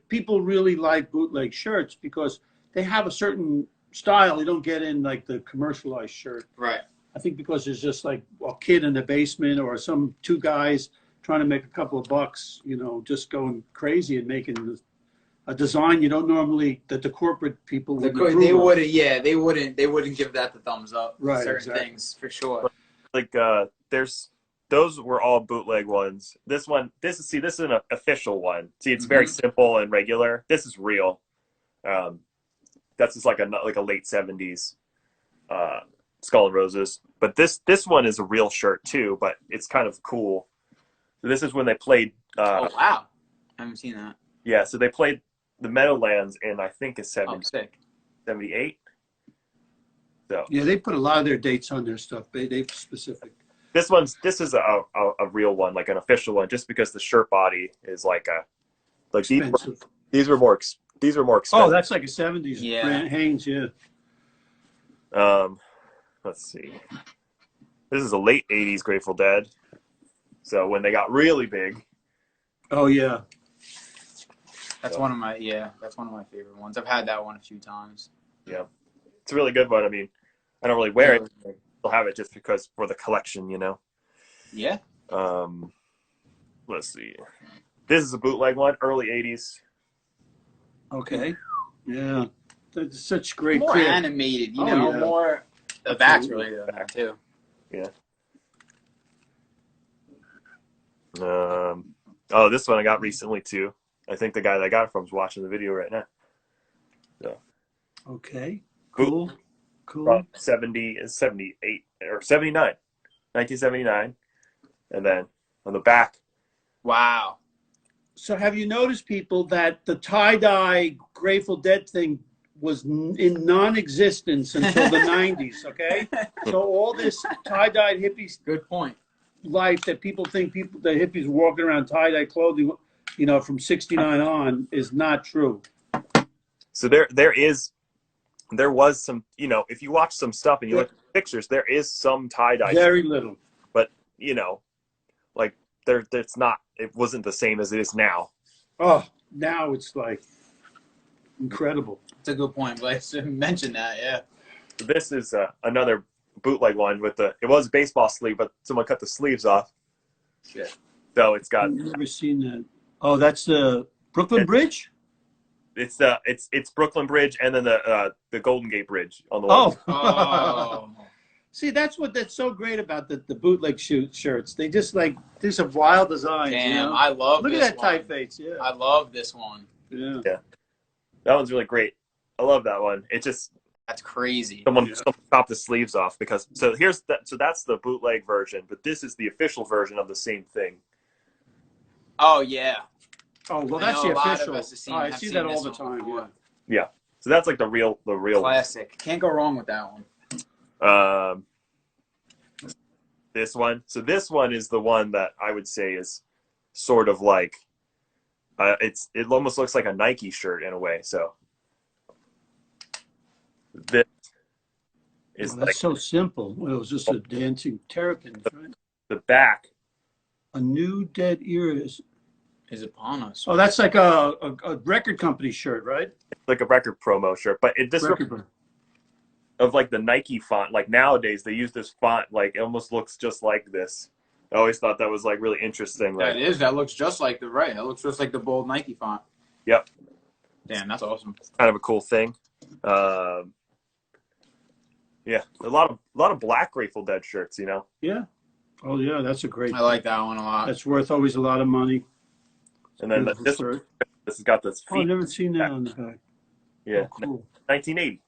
C: people really like bootleg shirts because they have a certain style you don't get in like the commercialized shirt.
B: Right.
C: I think because there's just like a kid in the basement or some two guys trying to make a couple of bucks, just going crazy and making a design you don't normally that the corporate people would approve of.
B: They wouldn't give that the thumbs up.
C: Right,
B: Certain
C: exactly.
B: things for sure.
A: Like those were all bootleg ones. This is an official one. See, it's very simple and regular. This is real. That's just like a late '70s Skull and Roses. But this one is a real shirt too. But it's kind of cool. So this is when they played.
B: Oh wow, I haven't seen that.
A: Yeah, so they played the Meadowlands in I think is
B: Oh, sick.
A: 78. So
C: Yeah, they put a lot of their dates on their stuff. They specific.
A: this is a real one, like an official one, just because the shirt body is
C: Expensive.
A: these were more expensive.
C: Oh, that's like a 70s
B: Yeah.
C: brand, Hanes, yeah.
A: Let's see. This is a late 80s Grateful Dead. So when they got really big.
C: Oh, yeah.
B: That's
A: So,
B: one of my that's one of my favorite ones. I've had that one a few times.
A: yeah, it's a really good one. I mean, I don't really wear it. I'll have it just because for the collection, you know.
B: Yeah.
A: Um, let's see. This is a bootleg one, early '80s.
C: Okay. Yeah. That's such great
B: More
C: clear.
B: animated, you
C: Oh,
B: know,
C: yeah.
B: more the back's related on that too.
A: Yeah. Oh, this one I got recently too. I think the guy that I got it from is watching the video right now. So,
C: Okay.
A: boot
C: Cool. Cool.
A: from 78 or 79, 1979. And then on the back,
B: Wow.
C: So have you noticed, people, that the tie-dye Grateful Dead thing was in non-existence until the 90s, okay? So all this tie-dyed hippie
B: Good point.
C: life that people think the hippies walking around tie-dye clothing, you know, from 69 on is not true.
A: so there was some, you know, if you watch some stuff and you look at pictures, there is some tie-dye,
C: Very little.
A: but you know, like it wasn't the same as it is now.
C: Oh, now it's like incredible.
B: It's a good point. But I mentioned that, yeah.
A: So this is another bootleg one with it was a baseball sleeve, but someone cut the sleeves off.
B: Shit.
A: So it's got
C: I've never seen that. Oh, that's the Brooklyn Bridge?
A: it's Brooklyn Bridge and then the Golden Gate Bridge on the one.
B: Oh.
C: See, that's so great about the bootleg shirts. They just these are wild designs.
B: Damn,
C: you know?
B: I love
C: Look
B: this
C: at that
B: one.
C: typeface. Yeah.
B: I love this one.
C: Yeah.
A: That one's really great. I love that one. It just
B: That's crazy.
A: someone chopped the sleeves off because so that's the bootleg version, but this is the official version of the same thing.
B: Oh, yeah.
C: Oh, well,
B: I
C: that's
B: know
C: the
B: a lot of
C: official.
B: us have seen-
C: Oh, I
B: have
C: see
B: seen
C: that all
B: this
C: the
B: one
C: time.
B: before.
C: Yeah.
A: So that's like the real
B: Classic. Can't go wrong with that one.
A: um this one. So this one is the one that I would say is sort of like it almost looks like a Nike shirt in a way. So this is
C: That's
A: like
C: so simple. Well, it was just a dancing terrapins, right?
A: the back.
C: A new dead era is.
B: Is upon us.
C: Oh, that's like a record company shirt, right?
A: Like a record promo shirt, but of like the Nike font. Like nowadays, they use this font. Like it almost looks just like this. I always thought that was like really interesting. Like,
B: That looks just like that looks just like the bold Nike font.
A: Yep.
B: Damn, that's awesome.
A: Kind of a cool thing. Yeah, a lot of black Grateful Dead shirts. You know.
C: Yeah. Oh, yeah, that's a great.
B: I like that one a lot.
C: That's worth always a lot of money.
A: And then
C: Beautiful
A: this
C: shirt.
A: has got this
C: Oh, I've
A: feet.
C: never seen that on the back.
A: Yeah,
C: Oh, cool.
A: 1980.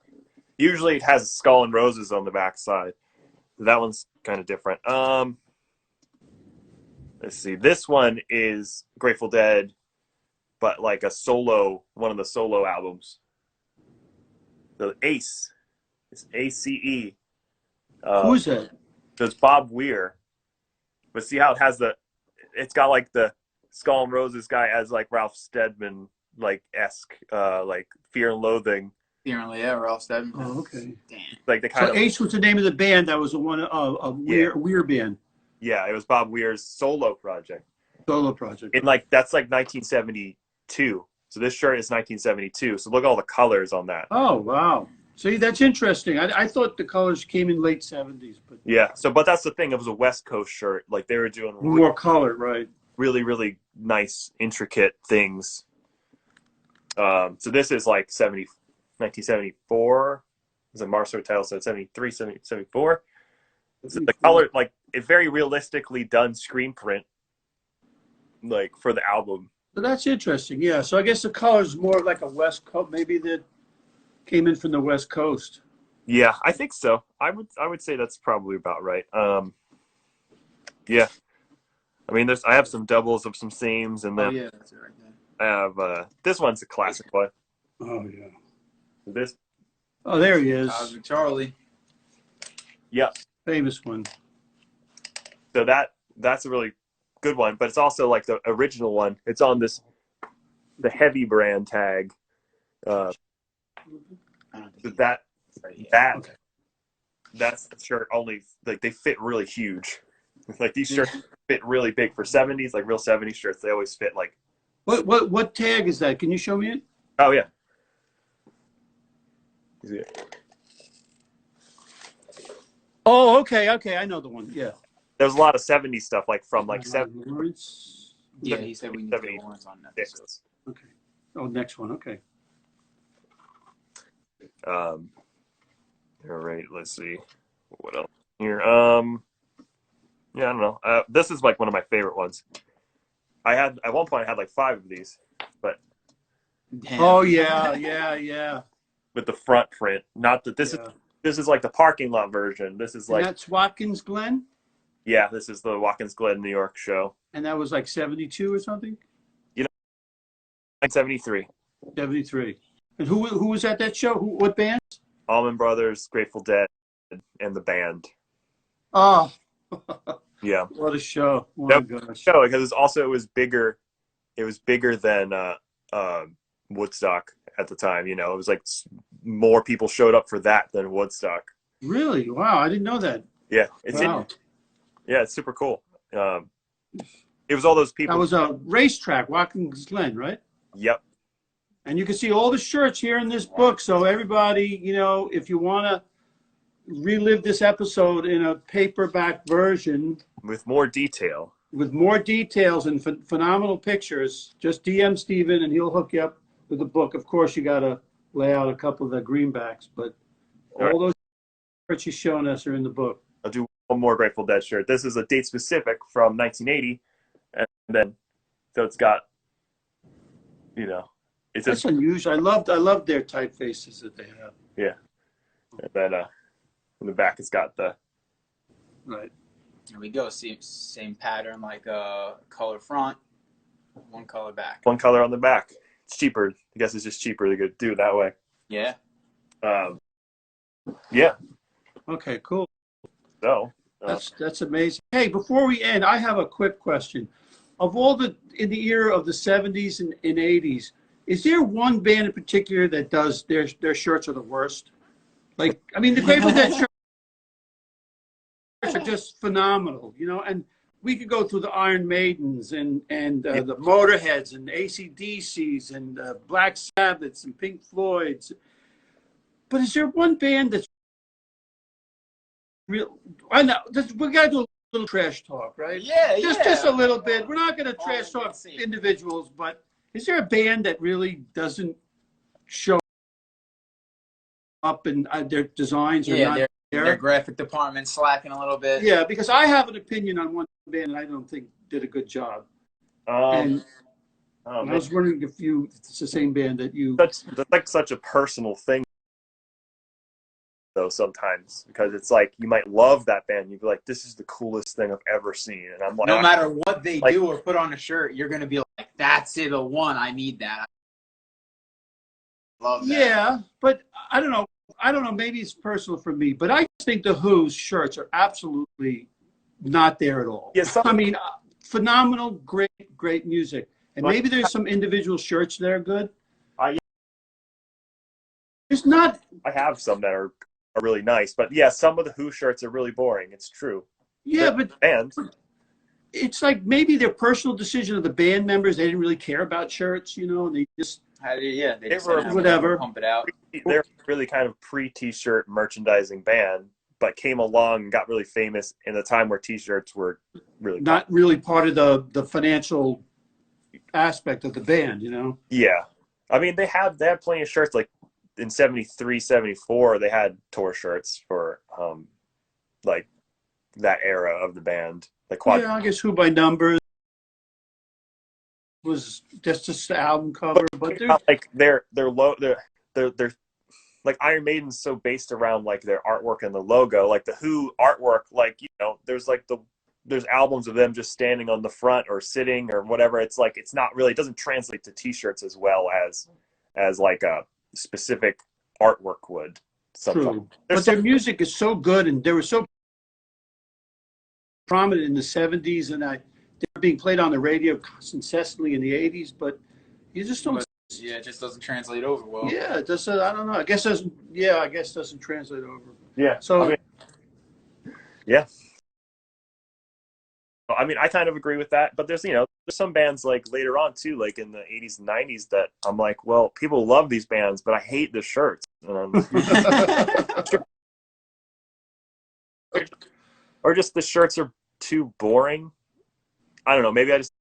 A: Usually it has skull and roses on the back side. That one's kind of different. Let's see. This one is Grateful Dead, but like one of the solo albums. The Ace. It's ACE.
C: Who is that?
A: There's Bob Weir. But see how it's got like the Skull and Roses guy as like Ralph Steadman like esque like Fear and Loathing.
B: Yeah, Ralph Steadman.
C: Oh, okay.
B: Damn.
A: Like the kind
C: So
A: of
C: Ace was the name of the band. That was the one a weird band.
A: Yeah, it was Bob Weir's solo project.
C: Solo project.
A: That's like 1972. So this shirt is 1972. So look at all the colors on that.
C: Oh, wow. See, that's interesting. I thought the colors came in late 70s, but
A: Yeah. So, but that's the thing. It was a West Coast shirt. Like they were doing
C: more color, right?
A: really, really nice, intricate things. So this is like 1974. Is it Mars Hotel? So it's 73, 74. So the color, like, it's very realistically done screen print, like for the album.
C: So that's interesting. Yeah. So I guess the color's more like a West Coast, maybe that came in from the West Coast.
A: Yeah, I think so. I would say that's probably about right. Yeah. I mean, I have some doubles of some seams, and then
B: Oh, yeah, that's it right there.
A: I have this one's a classic one.
C: Oh, yeah.
A: This,
C: Oh, there he is.
B: Cosmic Charlie.
A: yeah.
C: Famous one.
A: So that's a really good one, but it's also like the original one. It's on the Heavy brand tag.
B: I don't think
A: That
B: right here.
C: Okay.
A: that's the shirt only, like they fit really huge. Like these shirts fit really big for 70s, like real 70s shirts. They always fit like
C: What tag is that? Can you show me it?
A: Oh yeah. Is it-
C: Oh, okay, okay. I know the one. Yeah.
A: There's a lot of '70s stuff, like from like
C: Lawrence.
B: Yeah, he said we need to get
A: 76.
B: Lawrence on an episode.
C: Okay. Oh, next one. Okay.
A: All right, let's see what else here. Yeah, I don't know. This is like one of my favorite ones. I had at one point I had like 5 of these, but
B: Damn.
C: Oh yeah, yeah, yeah.
A: with the front print. Not that
C: Yeah.
A: this is like the parking lot version. This is
C: And
A: like
C: that's Watkins Glen,
A: yeah, this is the Watkins Glen, New York show.
C: and that was like 72 or something.
A: 1973.
C: 73. And who was at that show? What band?
A: Allman Brothers, Grateful Dead, and the band.
C: Oh,
A: Yeah,
C: what a show! Oh my
A: that
C: gosh.
A: show because it was bigger. It was bigger than Woodstock at the time. You know, it was like more people showed up for that than Woodstock.
C: Really? Wow, I didn't know that.
A: Yeah, it's
C: Wow.
A: yeah, it's super cool. It was all those people.
C: That was a racetrack, Watkins Glen, right?
A: Yep.
C: And you can see all the shirts here in this book. So everybody, if you want to relive this episode in a paperback version
A: With more detail.
C: with more details and phenomenal pictures, just DM Steven and he'll hook you up with the book. Of course, you got to lay out a couple of the greenbacks, but all those shirts you've shown us are in the book.
A: I'll do one more Grateful Dead shirt. This is a date specific from 1980, and then so it's got, it's
C: That's
A: a
C: unusual. I loved their typefaces that they have.
A: yeah, and then in the back it's got the
C: Right.
B: Here we go. Same pattern, like color front, one color back.
A: one color on the back. It's cheaper. I guess it's just cheaper to do it that way.
B: Yeah.
A: Yeah.
C: Okay, cool.
A: So
C: That's amazing. Hey, before we end, I have a quick question. Of all in the era of the 70s and 80s, is there one band in particular that does their shirts are the worst? Like, I mean, the Grateful Dead shirts are just phenomenal, and we could go through the Iron Maidens and the Motorheads and AC/DCs and Black Sabbaths and Pink Floyds. But is there one band that's real? I know we got to do a little trash talk, right?
B: Yeah,
C: Just a little bit. We're not going to trash talk individuals, but is there a band that really doesn't show up in their designs or not
B: their graphic department slacking a little bit.
C: Yeah, because I have an opinion on one band and I don't think did a good job. And I was wondering if it's the same band that you.
A: That's like such a personal thing, though, sometimes, because it's like you might love that band, you'd be like, "This is the coolest thing I've ever seen," and I'm like,
B: no matter what they do or put on a shirt, you're gonna be like, "That's it, the one. I need that." Love that.
C: Yeah, but I don't know. Maybe it's personal for me, but I think the Who's shirts are absolutely not there at all.
A: Yeah,
C: I mean, phenomenal, great music, and maybe there's some individual shirts that are good. There's not.
A: I have some that are really nice, but yeah, some of the Who shirts are really boring. It's true.
C: Yeah, but it's like maybe their personal decision of the band members. They didn't really care about shirts, and they just
B: they just
C: whatever
B: pump it out.
A: They're really kind of pre-T-shirt merchandising band, but came along and got really famous in the time where T-shirts were really
C: not really part of the financial aspect of the band,
A: Yeah, I mean they had plenty of shirts like in 73, 74. They had tour shirts for like that era of the band. Like
C: yeah, I guess Who by Numbers was just the album cover, but
A: they're like Iron Maiden's so based around like their artwork and the logo. Like the Who artwork, like there's like there's albums of them just standing on the front or sitting or whatever. It's like it's not really, it doesn't translate to T-shirts as well as like a specific artwork would.
C: True, but their music is so good, and they were so prominent in the 70s, and they were being played on the radio incessantly in the 80s, but you just don't.
B: Yeah, it just doesn't translate over well.
C: Yeah, it does. I don't know. I guess doesn't. Yeah, I guess doesn't translate over.
A: Yeah.
C: So.
A: Yeah. I mean, I kind of agree with that, but there's some bands like later on too, like in the 80s and 90s, that I'm like, well, people love these bands, but I hate the shirts. Or just the shirts are too boring. I don't know. Maybe I just